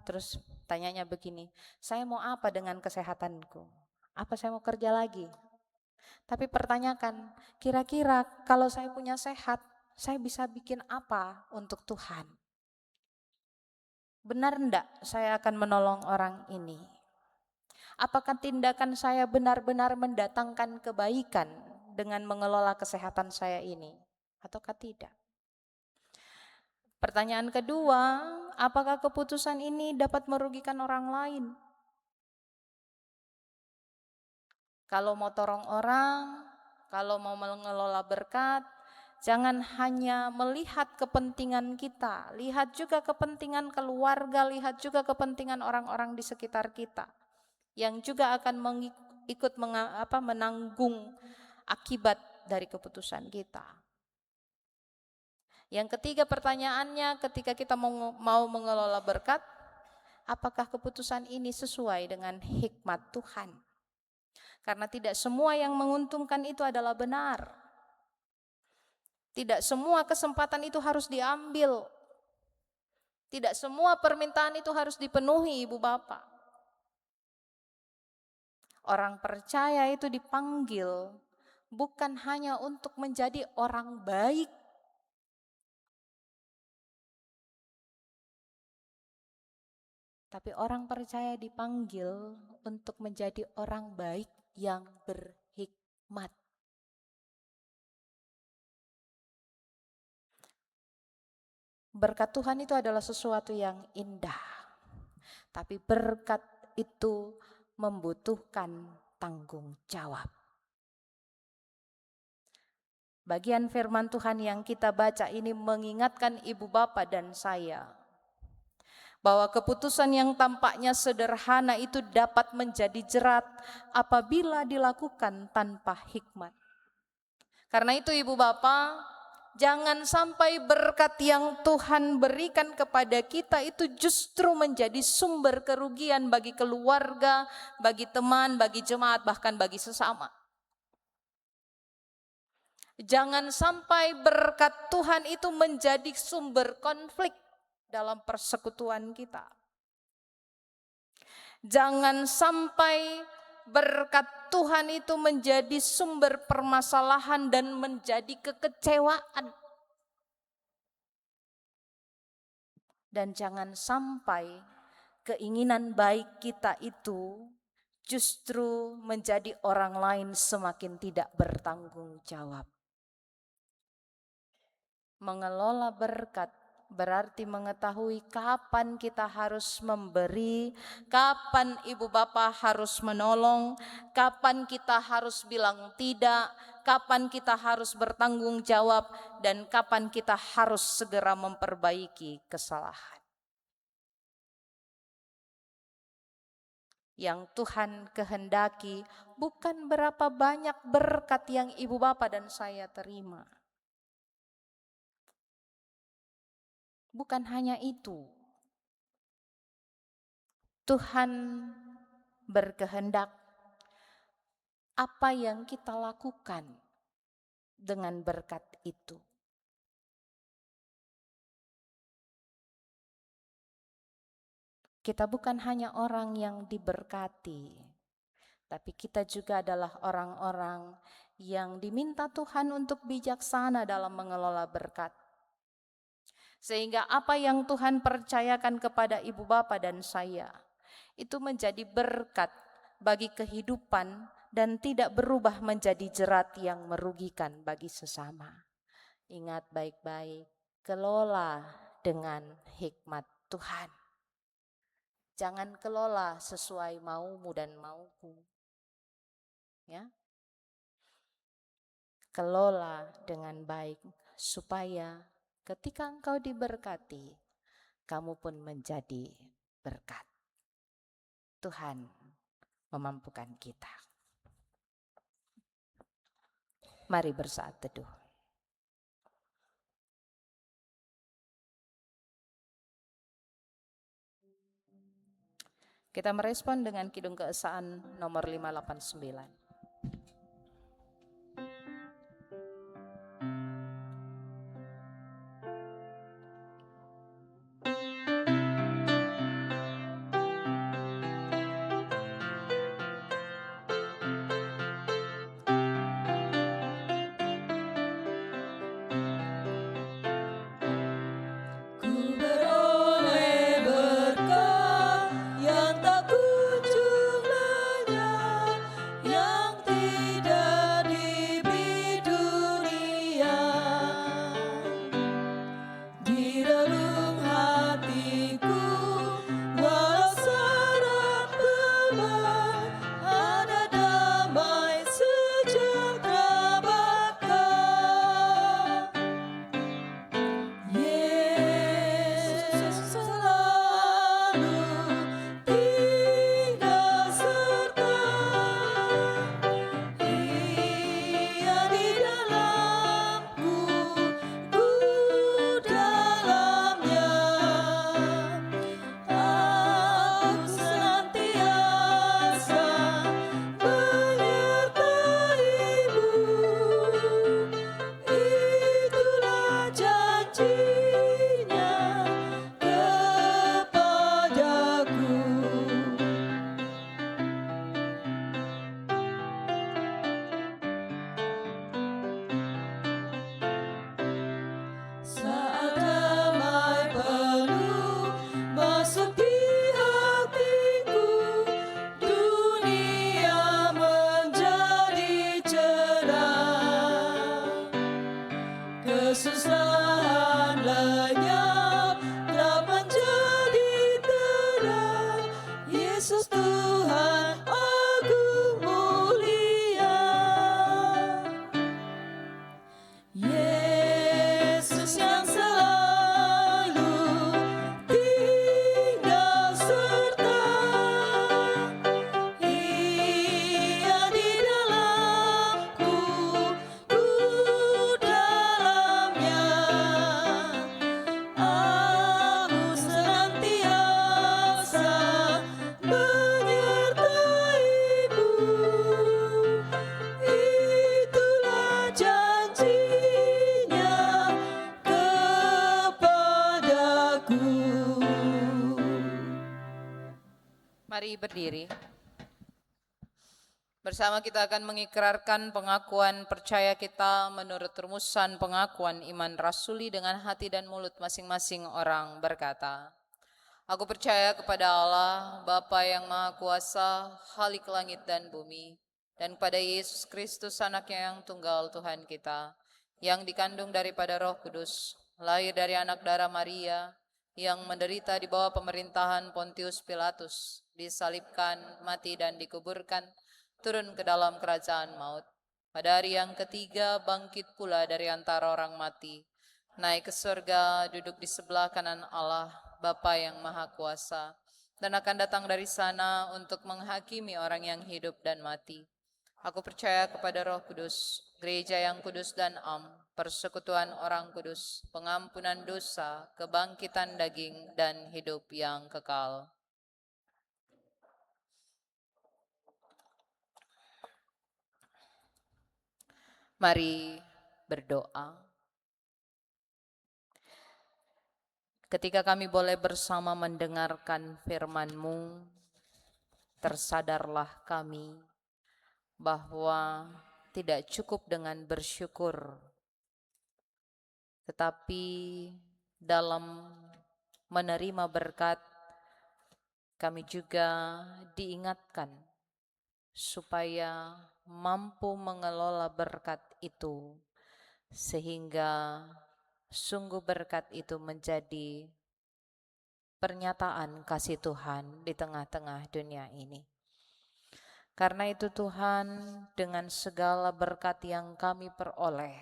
terus tanyanya begini, saya mau apa dengan kesehatanku? Apa saya mau kerja lagi? Tapi pertanyakan, kira-kira kalau saya punya sehat, saya bisa bikin apa untuk Tuhan? Benar enggak saya akan menolong orang ini? Apakah tindakan saya benar-benar mendatangkan kebaikan dengan mengelola kesehatan saya ini? Ataukah tidak? Pertanyaan kedua, apakah keputusan ini dapat merugikan orang lain? Kalau mau tolong orang, kalau mau mengelola berkat, jangan hanya melihat kepentingan kita, lihat juga kepentingan keluarga, lihat juga kepentingan orang-orang di sekitar kita, yang juga akan ikut menanggung akibat dari keputusan kita. Yang ketiga pertanyaannya, ketika kita mau mengelola berkat, apakah keputusan ini sesuai dengan hikmat Tuhan? Karena tidak semua yang menguntungkan itu adalah benar. Tidak semua kesempatan itu harus diambil. Tidak semua permintaan itu harus dipenuhi, ibu bapak. Orang percaya itu dipanggil bukan hanya untuk menjadi orang baik, tapi orang percaya dipanggil untuk menjadi orang baik yang berhikmat. Berkat Tuhan itu adalah sesuatu yang indah, tapi berkat itu membutuhkan tanggung jawab. Bagian firman Tuhan yang kita baca ini mengingatkan ibu bapak dan saya bahwa keputusan yang tampaknya sederhana itu dapat menjadi jerat apabila dilakukan tanpa hikmat. Karena itu ibu bapak, jangan sampai berkat yang Tuhan berikan kepada kita itu justru menjadi sumber kerugian bagi keluarga, bagi teman, bagi jemaat, bahkan bagi sesama. Jangan sampai berkat Tuhan itu menjadi sumber konflik dalam persekutuan kita. Jangan sampai berkat Tuhan itu menjadi sumber permasalahan dan menjadi kekecewaan. Dan jangan sampai keinginan baik kita itu justru menjadi orang lain semakin tidak bertanggung jawab. Mengelola berkat berarti mengetahui kapan kita harus memberi, kapan ibu bapak harus menolong, kapan kita harus bilang tidak, kapan kita harus bertanggung jawab, dan kapan kita harus segera memperbaiki kesalahan. Yang Tuhan kehendaki bukan berapa banyak berkat yang ibu bapak dan saya terima. Bukan hanya itu. Tuhan berkehendak apa yang kita lakukan dengan berkat itu. Kita bukan hanya orang yang diberkati, tapi kita juga adalah orang-orang yang diminta Tuhan untuk bijaksana dalam mengelola berkat. Sehingga apa yang Tuhan percayakan kepada ibu bapa dan saya, itu menjadi berkat bagi kehidupan dan tidak berubah menjadi jerat yang merugikan bagi sesama. Ingat baik-baik, kelola dengan hikmat Tuhan. Jangan kelola sesuai maumu dan mauku. Ya. Kelola dengan baik supaya ketika engkau diberkati, kamu pun menjadi berkat. Tuhan memampukan kita. Mari bersaat teduh. Kita merespon dengan Kidung Keesaan nomor 589. Ku beroleh berkat yang tak kunjung lenyap, yang tidak diberi dunia. Di relung hatiku, walau syarat beban, ada damai sejahtera bakal. Yesus selalu tinggal serta, Ia di dalamku, ku dalamnya. Aku senantiasa menyertai-Mu, itulah janjinya kepadaku. Saat damai penuh masuk di hatiku, dunia menjadi cerah. Kesusahan lenyap, gelap menjadi terang. Yesus Tuhan agung mulia. Yesus yang selalu tinggal serta, Ia di dalamku, ku dalamnya. Aku senantiasa menyertai-Mu, itulah janjinya kepadaku. Mari berdiri. Bersama kita akan mengikrarkan pengakuan percaya kita menurut rumusan pengakuan iman rasuli dengan hati dan mulut masing-masing orang berkata, Aku percaya kepada Allah, Bapa yang Maha Kuasa, Khalik langit dan bumi, dan kepada Yesus Kristus anaknya yang tunggal Tuhan kita, yang dikandung daripada Roh Kudus, lahir dari anak darah Maria, yang menderita di bawah pemerintahan Pontius Pilatus, disalibkan, mati dan dikuburkan, turun ke dalam kerajaan maut. Pada hari yang ketiga bangkit pula dari antara orang mati, naik ke surga, duduk di sebelah kanan Allah, Bapa yang Maha Kuasa, dan akan datang dari sana untuk menghakimi orang yang hidup dan mati. Aku percaya kepada Roh Kudus, gereja yang kudus dan am, persekutuan orang kudus, pengampunan dosa, kebangkitan daging, dan hidup yang kekal. Mari berdoa. Ketika kami boleh bersama mendengarkan firman-Mu, tersadarlah kami bahwa tidak cukup dengan bersyukur, tetapi dalam menerima berkat, kami juga diingatkan supaya mampu mengelola berkat itu, sehingga sungguh berkat itu menjadi pernyataan kasih Tuhan di tengah-tengah dunia ini. Karena itu Tuhan, dengan segala berkat yang kami peroleh,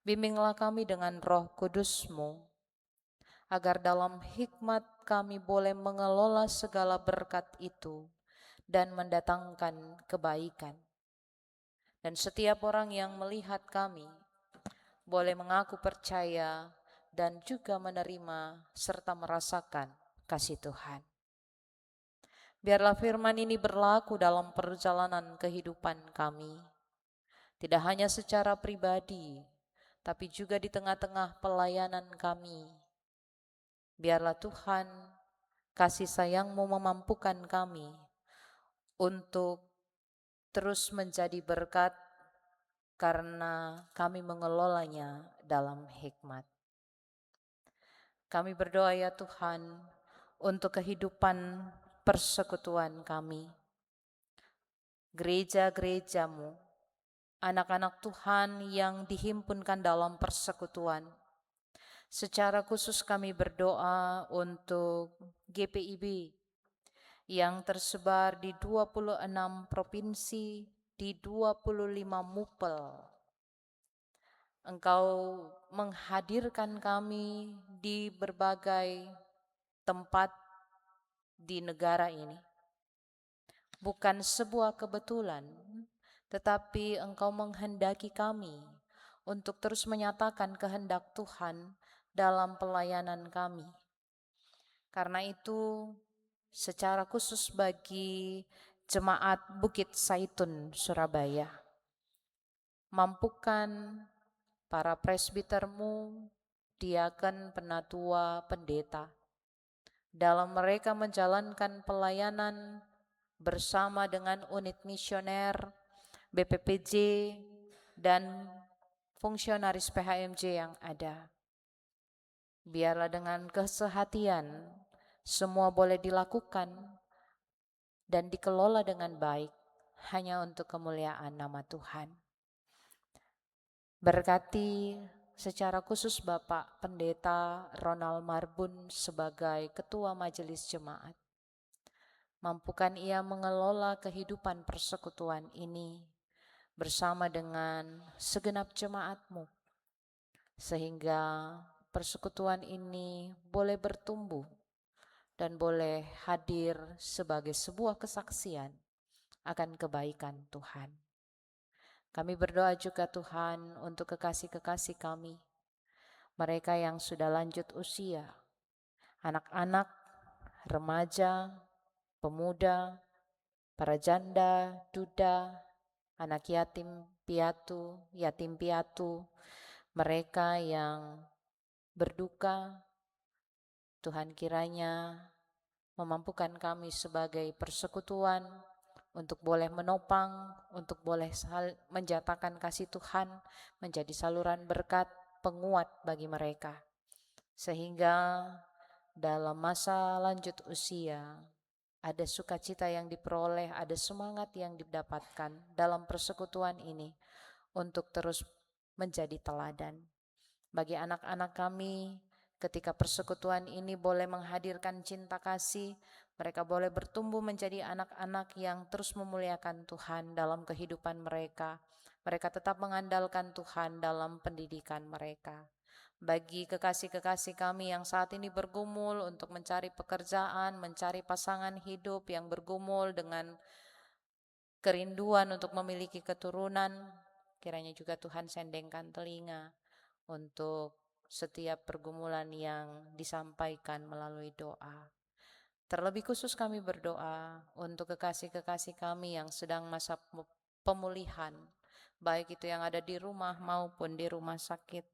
bimbinglah kami dengan Roh Kudus-Mu, agar dalam hikmat kami boleh mengelola segala berkat itu dan mendatangkan kebaikan. Dan setiap orang yang melihat kami boleh mengaku percaya dan juga menerima serta merasakan kasih Tuhan. Biarlah firman ini berlaku dalam perjalanan kehidupan kami, tidak hanya secara pribadi, tapi juga di tengah-tengah pelayanan kami. Biarlah Tuhan, kasih sayang-Mu memampukan kami untuk terus menjadi berkat karena kami mengelolanya dalam hikmat. Kami berdoa ya Tuhan untuk kehidupan persekutuan kami, gereja-gereja-Mu, anak-anak Tuhan yang dihimpunkan dalam persekutuan. Secara khusus kami berdoa untuk GPIB yang tersebar di 26 provinsi, di 25 mupel. Engkau menghadirkan kami di berbagai tempat di negara ini. Bukan sebuah kebetulan, tetapi Engkau menghendaki kami untuk terus menyatakan kehendak Tuhan dalam pelayanan kami. Karena itu, secara khusus bagi Jemaat Bukit Saitun Surabaya, mampukan para presbiter-Mu, diaken, penatua, pendeta, dalam mereka menjalankan pelayanan bersama dengan unit misioner, BPPJ, dan fungsionaris PHMJ yang ada. Biarlah dengan kesehatian semua boleh dilakukan dan dikelola dengan baik hanya untuk kemuliaan nama Tuhan. Berkati secara khusus Bapak Pendeta Ronald Marbun sebagai Ketua Majelis Jemaat. Mampukan ia mengelola kehidupan persekutuan ini bersama dengan segenap jemaat-Mu, sehingga persekutuan ini boleh bertumbuh dan boleh hadir sebagai sebuah kesaksian akan kebaikan Tuhan. Kami berdoa juga Tuhan untuk kekasih-kekasih kami, mereka yang sudah lanjut usia, anak-anak, remaja, pemuda, para janda, duda, anak yatim piatu, mereka yang berduka. Tuhan kiranya memampukan kami sebagai persekutuan untuk boleh menopang, untuk boleh menjatakan kasih Tuhan menjadi saluran berkat penguat bagi mereka. Sehingga dalam masa lanjut usia ada sukacita yang diperoleh, ada semangat yang didapatkan dalam persekutuan ini untuk terus menjadi teladan. Bagi anak-anak kami, ketika persekutuan ini boleh menghadirkan cinta kasih, mereka boleh bertumbuh menjadi anak-anak yang terus memuliakan Tuhan dalam kehidupan mereka. Mereka tetap mengandalkan Tuhan dalam pendidikan mereka. Bagi kekasih-kekasih kami yang saat ini bergumul untuk mencari pekerjaan, mencari pasangan hidup yang bergumul dengan kerinduan untuk memiliki keturunan, kiranya juga Tuhan sendengkan telinga untuk setiap pergumulan yang disampaikan melalui doa. Terlebih khusus kami berdoa untuk kekasih-kekasih kami yang sedang masa pemulihan, baik itu yang ada di rumah maupun di rumah sakit.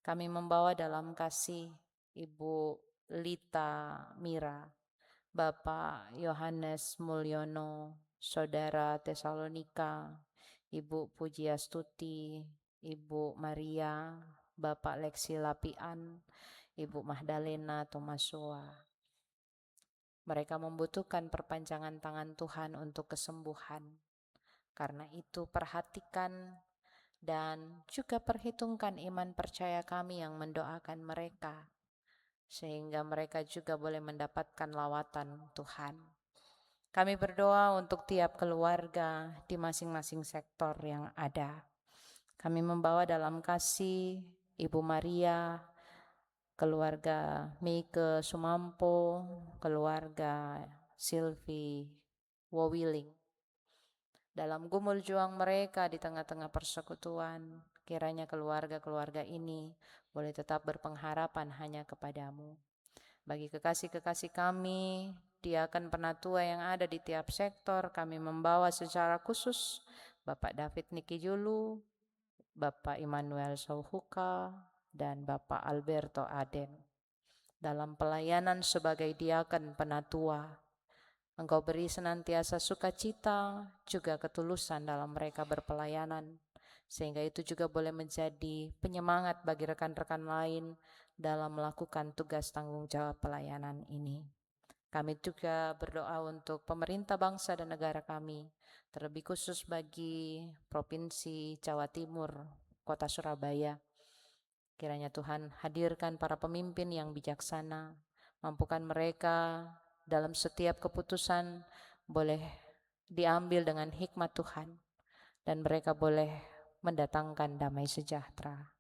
Kami membawa dalam kasih Ibu Lita Mira, Bapak Yohanes Mulyono, Saudara Tesalonika, Ibu Pujiastuti, Ibu Maria, Bapak Leksi Lapian, Ibu Magdalena Tomasua. Mereka membutuhkan perpanjangan tangan Tuhan untuk kesembuhan. Karena itu perhatikan dan juga perhitungkan iman percaya kami yang mendoakan mereka, sehingga mereka juga boleh mendapatkan lawatan Tuhan. Kami berdoa untuk tiap keluarga di masing-masing sektor yang ada. Kami membawa dalam kasih Ibu Maria, keluarga Meike Sumampo, keluarga Silvi Wowiling. Dalam gumul juang mereka di tengah-tengah persekutuan, kiranya keluarga-keluarga ini boleh tetap berpengharapan hanya kepadamu. Bagi kekasih-kekasih kami, diaken penatua yang ada di tiap sektor, kami membawa secara khusus Bapak David Niki Julu, Bapak Immanuel Sauhuka, dan Bapak Alberto Aden. Dalam pelayanan sebagai diaken penatua, Engkau beri senantiasa sukacita, juga ketulusan dalam mereka berpelayanan, sehingga itu juga boleh menjadi penyemangat bagi rekan-rekan lain dalam melakukan tugas tanggung jawab pelayanan ini. Kami juga berdoa untuk pemerintah bangsa dan negara kami, terlebih khusus bagi Provinsi Jawa Timur, Kota Surabaya. Kiranya Tuhan hadirkan para pemimpin yang bijaksana, mampukan mereka dalam setiap keputusan boleh diambil dengan hikmat Tuhan, dan mereka boleh mendatangkan damai sejahtera.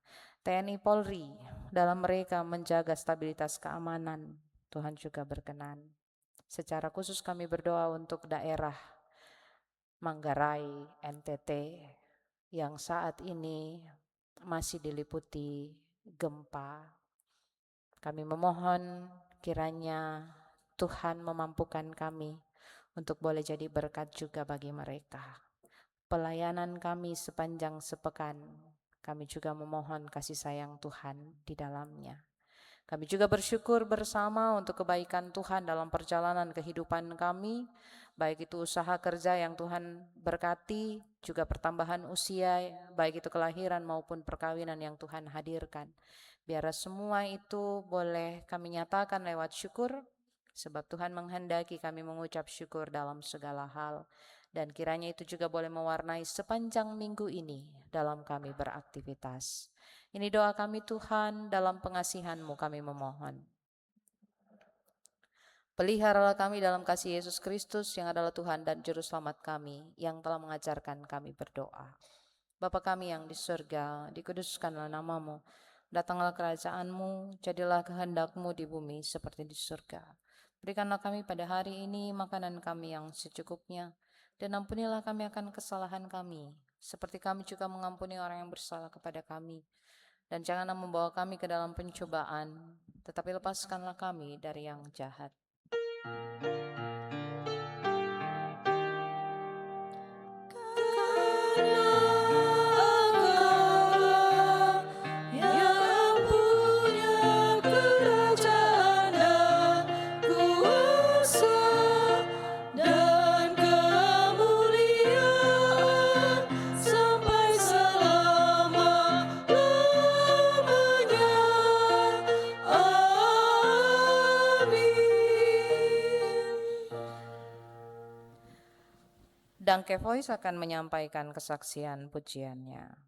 TNI Polri dalam mereka menjaga stabilitas keamanan, Tuhan juga berkenan. Secara khusus kami berdoa untuk daerah Manggarai, NTT yang saat ini masih diliputi gempa. Kami memohon kiranya Tuhan memampukan kami untuk boleh jadi berkat juga bagi mereka. Pelayanan kami sepanjang sepekan, kami juga memohon kasih sayang Tuhan di dalamnya. Kami juga bersyukur bersama untuk kebaikan Tuhan dalam perjalanan kehidupan kami, baik itu usaha kerja yang Tuhan berkati, juga pertambahan usia, baik itu kelahiran maupun perkawinan yang Tuhan hadirkan. Biar semua itu boleh kami nyatakan lewat syukur, sebab Tuhan menghendaki kami mengucap syukur dalam segala hal. Dan kiranya itu juga boleh mewarnai sepanjang minggu ini dalam kami beraktivitas. Ini doa kami Tuhan, dalam pengasihan-Mu kami memohon. Peliharalah kami dalam kasih Yesus Kristus yang adalah Tuhan dan Juru Selamat kami, yang telah mengajarkan kami berdoa. Bapa kami yang di surga, dikuduskanlah nama-Mu, datanglah kerajaan-Mu, jadilah kehendak-Mu di bumi seperti di surga. Berikanlah kami pada hari ini makanan kami yang secukupnya, dan ampunilah kami akan kesalahan kami, seperti kami juga mengampuni orang yang bersalah kepada kami. Dan janganlah membawa kami ke dalam pencobaan, tetapi lepaskanlah kami dari yang jahat. Yang punya kerajaan dan kuasa dan kemuliaan sampai selama-lamanya. Amin. Danke Voice akan menyampaikan kesaksian pujiannya.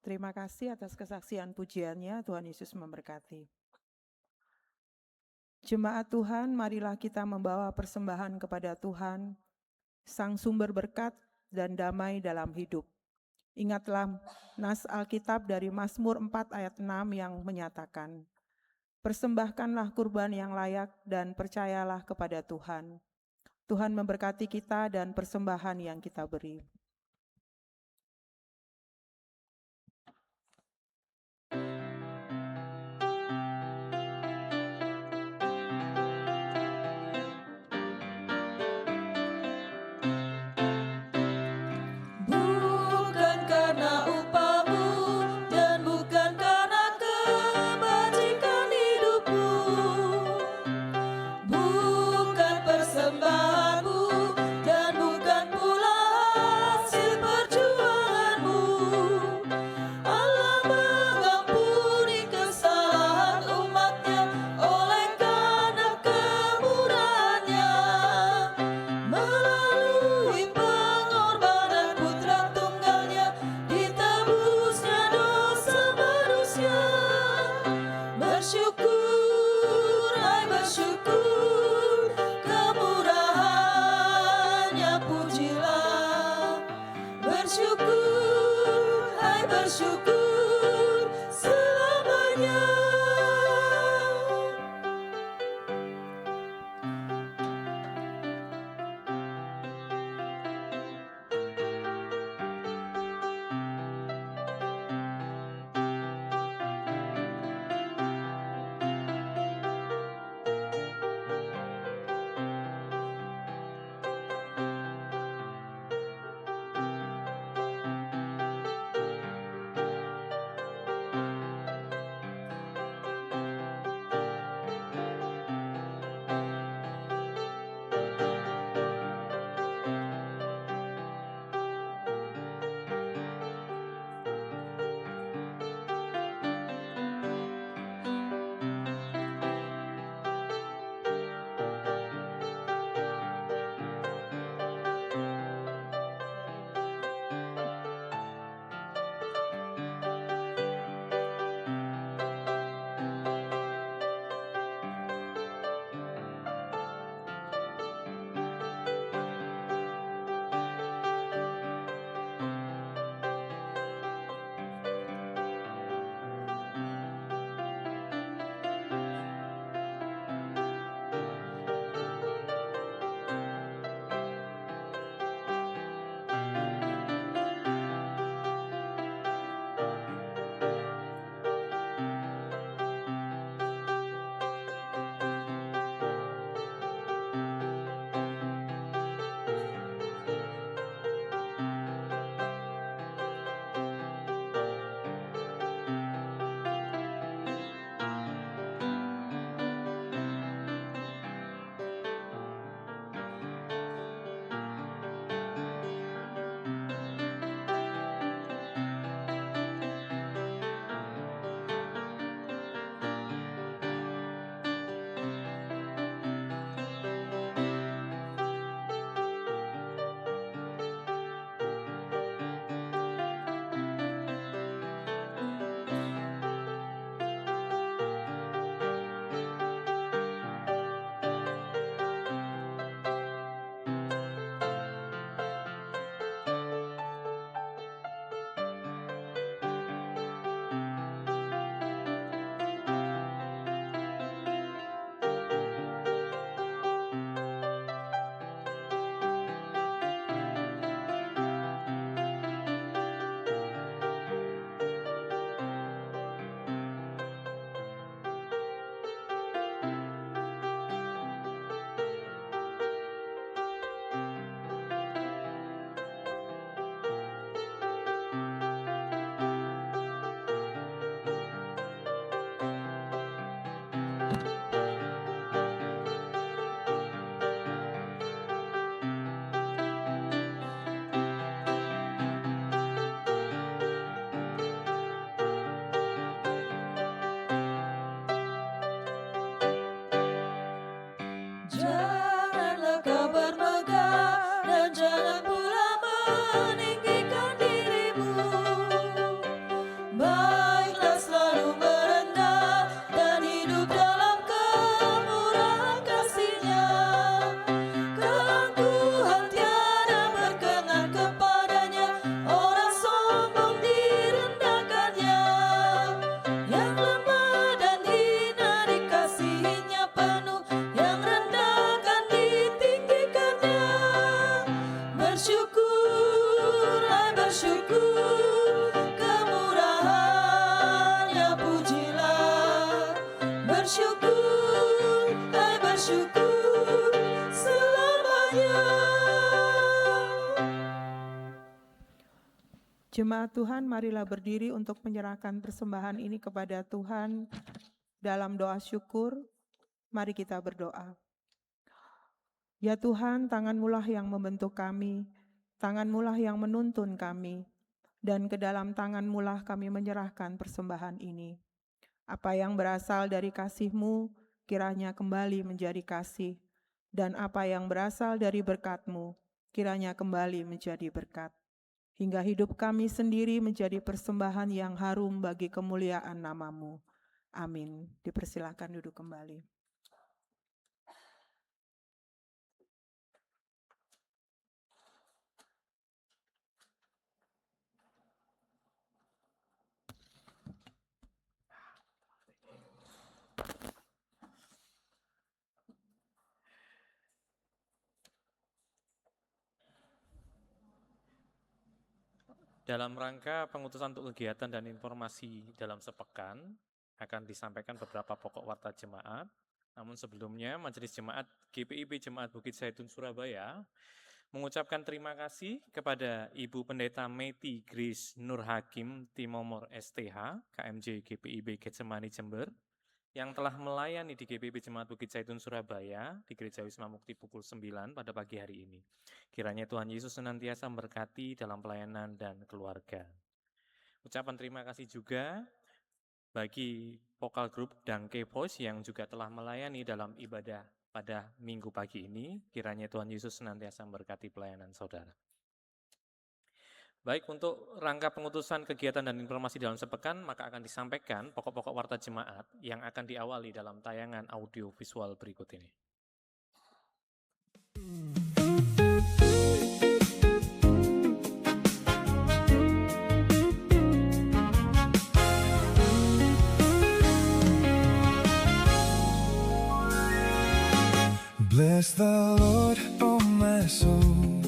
Terima kasih atas kesaksian pujiannya. Tuhan Yesus memberkati. Jemaat Tuhan, marilah kita membawa persembahan kepada Tuhan, Sang Sumber berkat dan damai dalam hidup. Ingatlah nas Alkitab dari Mazmur 4 ayat 6 yang menyatakan, persembahkanlah kurban yang layak dan percayalah kepada Tuhan. Tuhan memberkati kita dan persembahan yang kita beri. Bukan karena upahmu dan bukan karena kebajikan hidupmu, bukan persembahanmu dan bukan pula hasil perjuanganmu. Allah mengampuni kesalahan umatnya oleh karena kemurahannya. Melalui pengorbanan putra tunggalnya, ditebusnya dosa manusia. Bersyukur, hai bersyukur, kemurahannya pujilah. Bersyukur, hai bersyukur, selamanya. bersyukur selamanya. Jemaat Tuhan, marilah berdiri untuk menyerahkan persembahan ini kepada Tuhan dalam doa syukur. Mari kita berdoa. Ya Tuhan, tangan-Mu lah yang membentuk kami, tangan-Mu lah yang menuntun kami, dan ke dalam tangan-Mu lah kami menyerahkan persembahan ini. Apa yang berasal dari kasih-Mu, kiranya kembali menjadi kasih, dan apa yang berasal dari berkat-Mu, kiranya kembali menjadi berkat. Hingga hidup kami sendiri menjadi persembahan yang harum bagi kemuliaan nama-Mu. Amin. Dipersilakan duduk kembali. Dalam rangka pengutusan untuk kegiatan dan informasi dalam sepekan, akan disampaikan beberapa pokok warta jemaat. Namun sebelumnya, Majelis Jemaat GPIB Jemaat Bukit Zaitun Surabaya mengucapkan terima kasih kepada Ibu Pendeta Meti Grace Nur Hakim Timomor STH, KMJ GPIB Getsemani Jember, yang telah melayani di GPIB Jemaat Bukit Zaitun Surabaya di Gereja Wisma Mukti pukul 9 pada pagi hari ini. Kiranya Tuhan Yesus senantiasa memberkati dalam pelayanan dan keluarga. Ucapan terima kasih juga bagi vokal grup Dangke Voice yang juga telah melayani dalam ibadah pada minggu pagi ini. Kiranya Tuhan Yesus senantiasa memberkati pelayanan saudara. Baik, untuk rangka pengutusan kegiatan dan informasi dalam sepekan, maka akan disampaikan pokok-pokok warta jemaat yang akan diawali dalam tayangan audio visual berikut ini. Bless the Lord, oh my soul,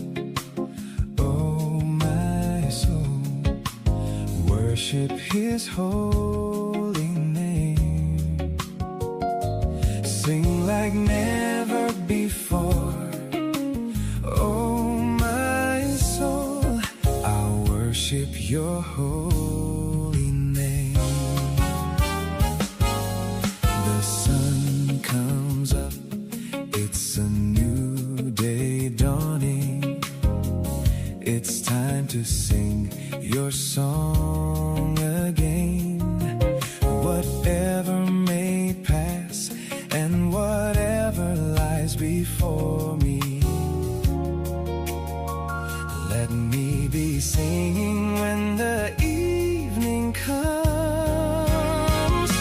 oh my soul. Worship His holy name. Sing like never before, oh my soul. I'll worship Your holy name. The sun comes up, it's a new day dawning. It's time to sing Your song again. Whatever may pass and whatever lies before me, let me be singing when the evening comes.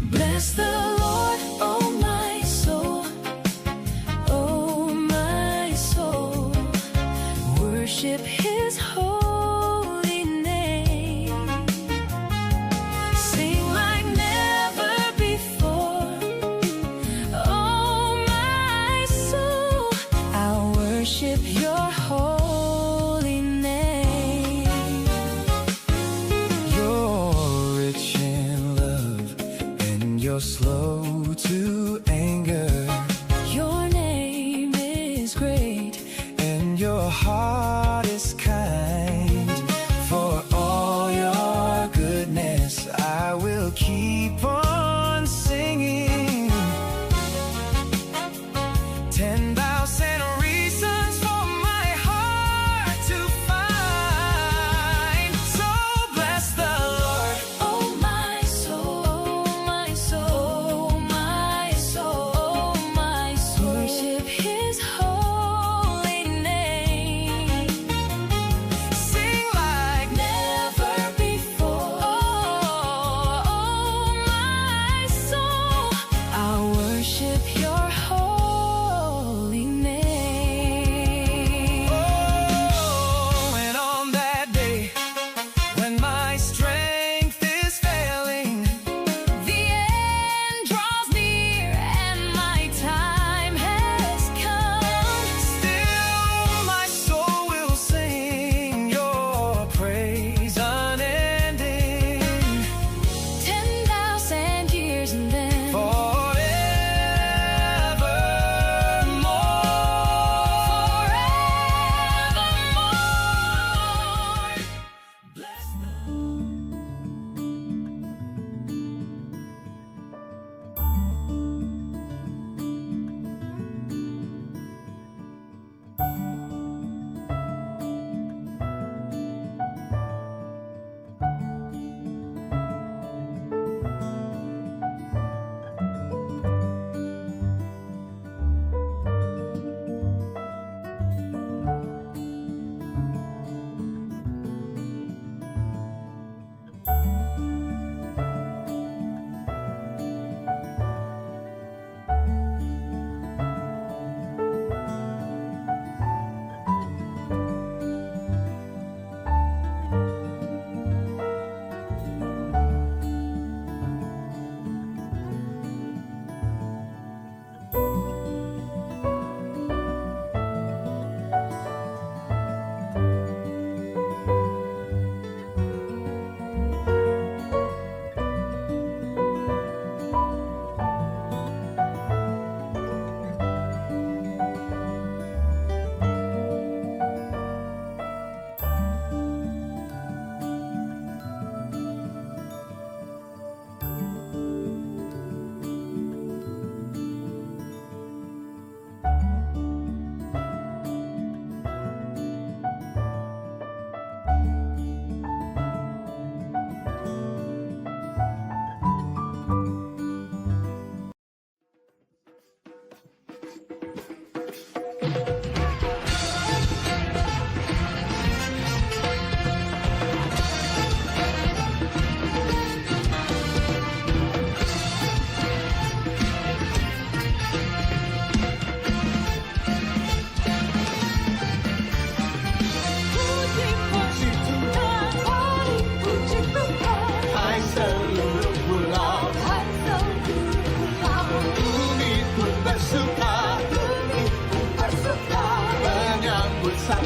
Bless the Lord, oh my soul, oh my soul. Worship His holy name. Sing like never before, oh my soul. I'll worship Your holy name. You're rich in love and You're slow to anger. Your name is great and Your heart is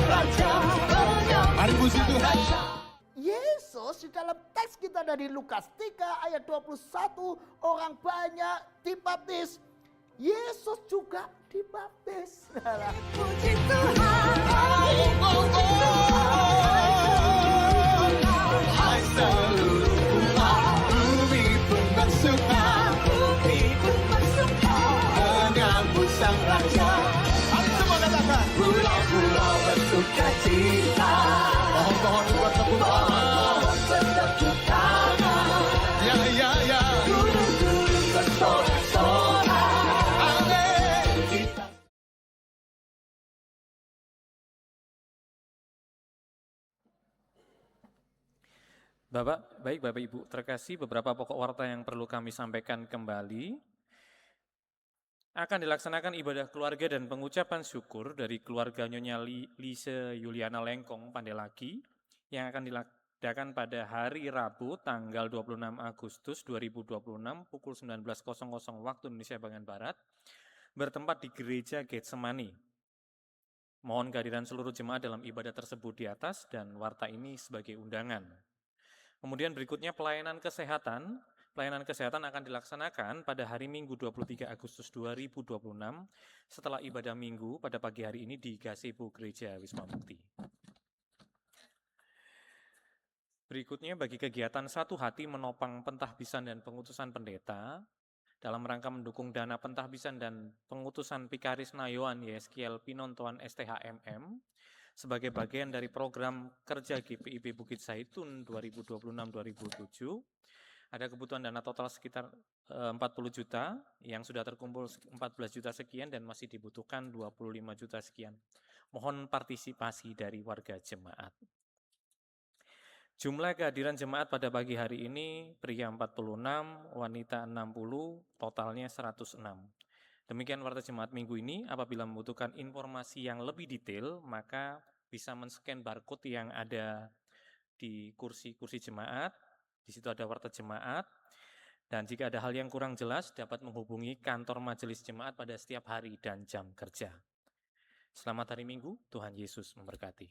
raja. Mari puji Tuhan. Yesus di dalam teks kita dari Lukas 3 ayat 21, orang banyak dibaptis. Yesus juga dibaptis. Puji Tuhan. Hai seluruh umat, bumi pun bersuka, menyambut sang raja. Mari semua katakan, pulau-pulau bersuka cita. Mohon-mohon bertepuk tangan. Ya. Gunung-gunung bersorak-sorak. Amin. Bapak Ibu terkasih, beberapa pokok warta yang perlu kami sampaikan kembali. Akan dilaksanakan ibadah keluarga dan pengucapan syukur dari keluarga Nyonya Lise Yuliana Lengkong Pandelaki yang akan diadakan pada hari Rabu tanggal 26 Agustus 2026 pukul 19.00 waktu Indonesia bagian Barat bertempat di Gereja Getsemani. Mohon kehadiran seluruh jemaat dalam ibadah tersebut di atas dan warta ini sebagai undangan. Kemudian berikutnya pelayanan kesehatan. Pelayanan kesehatan akan dilaksanakan pada hari Minggu 23 Agustus 2026 setelah ibadah Minggu pada pagi hari ini di Gazebo Gereja Wisma Mukti. Berikutnya bagi kegiatan satu hati menopang pentahbisan dan pengutusan pendeta dalam rangka mendukung dana pentahbisan dan pengutusan Pikaris Nayoan Yeskiel Pinontoan STHMM sebagai bagian dari program kerja GPIB Bukit Zaitun 2026-2027. Ada kebutuhan dana total sekitar 40 juta yang sudah terkumpul 14 juta sekian dan masih dibutuhkan 25 juta sekian. Mohon partisipasi dari warga jemaat. Jumlah kehadiran jemaat pada pagi hari ini pria 46, wanita 60, totalnya 106. Demikian warta jemaat minggu ini. Apabila membutuhkan informasi yang lebih detail, maka bisa men-scan barcode yang ada di kursi-kursi jemaat. Di situ ada warta jemaat. Dan jika ada hal yang kurang jelas, dapat menghubungi kantor majelis jemaat pada setiap hari dan jam kerja. Selamat hari Minggu, Tuhan Yesus memberkati.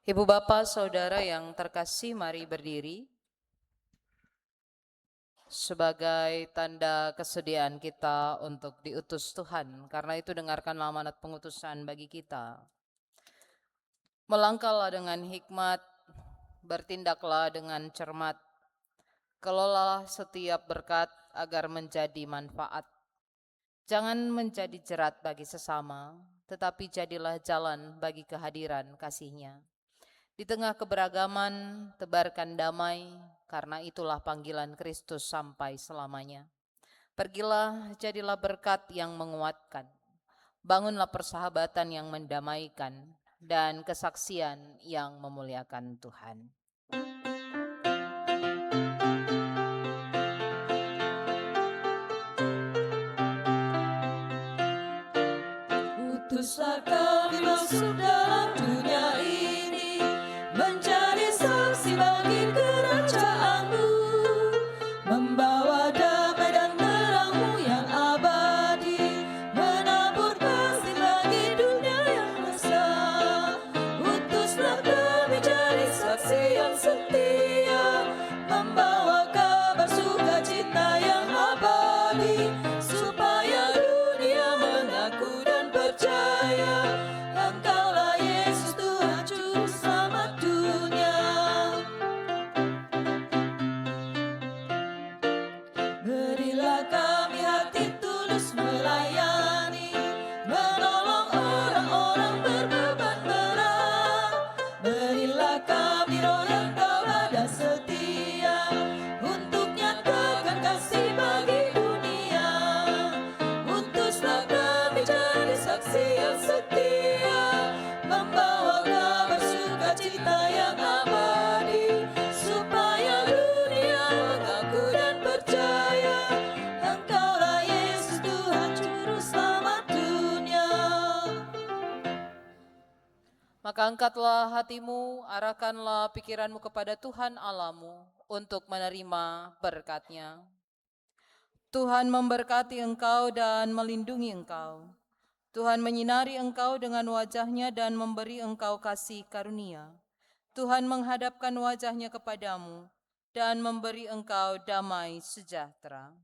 Ibu Bapak, Saudara yang terkasih, mari berdiri. Sebagai tanda kesediaan kita untuk diutus Tuhan, karena itu dengarkanlah amanat pengutusan bagi kita. Melangkahlah dengan hikmat, bertindaklah dengan cermat, kelolalah setiap berkat agar menjadi manfaat. Jangan menjadi jerat bagi sesama, tetapi jadilah jalan bagi kehadiran kasih-Nya. Di tengah keberagaman, tebarkan damai, karena itulah panggilan Kristus sampai selamanya. Pergilah, jadilah berkat yang menguatkan. Bangunlah persahabatan yang mendamaikan dan kesaksian yang memuliakan Tuhan. Utuslah kami masuk dalam dunia ini, menjadi saksi bagi kerajaan-Mu, membawa damai dan terang-Mu yang abadi, menabur kasih bagi dunia yang resah. Utuslah kami jadi saksi yang setia, membawa kabar sukacita yang abadi, supaya dunia mengaku dan percaya Engkaulah Yesus. Maka angkatlah hatimu, arahkanlah pikiranmu kepada Tuhan Allahmu untuk menerima berkat-Nya. Tuhan memberkati engkau dan melindungi engkau. Tuhan menyinari engkau dengan wajah-Nya dan memberi engkau kasih karunia. Tuhan menghadapkan wajah-Nya kepadamu dan memberi engkau damai sejahtera.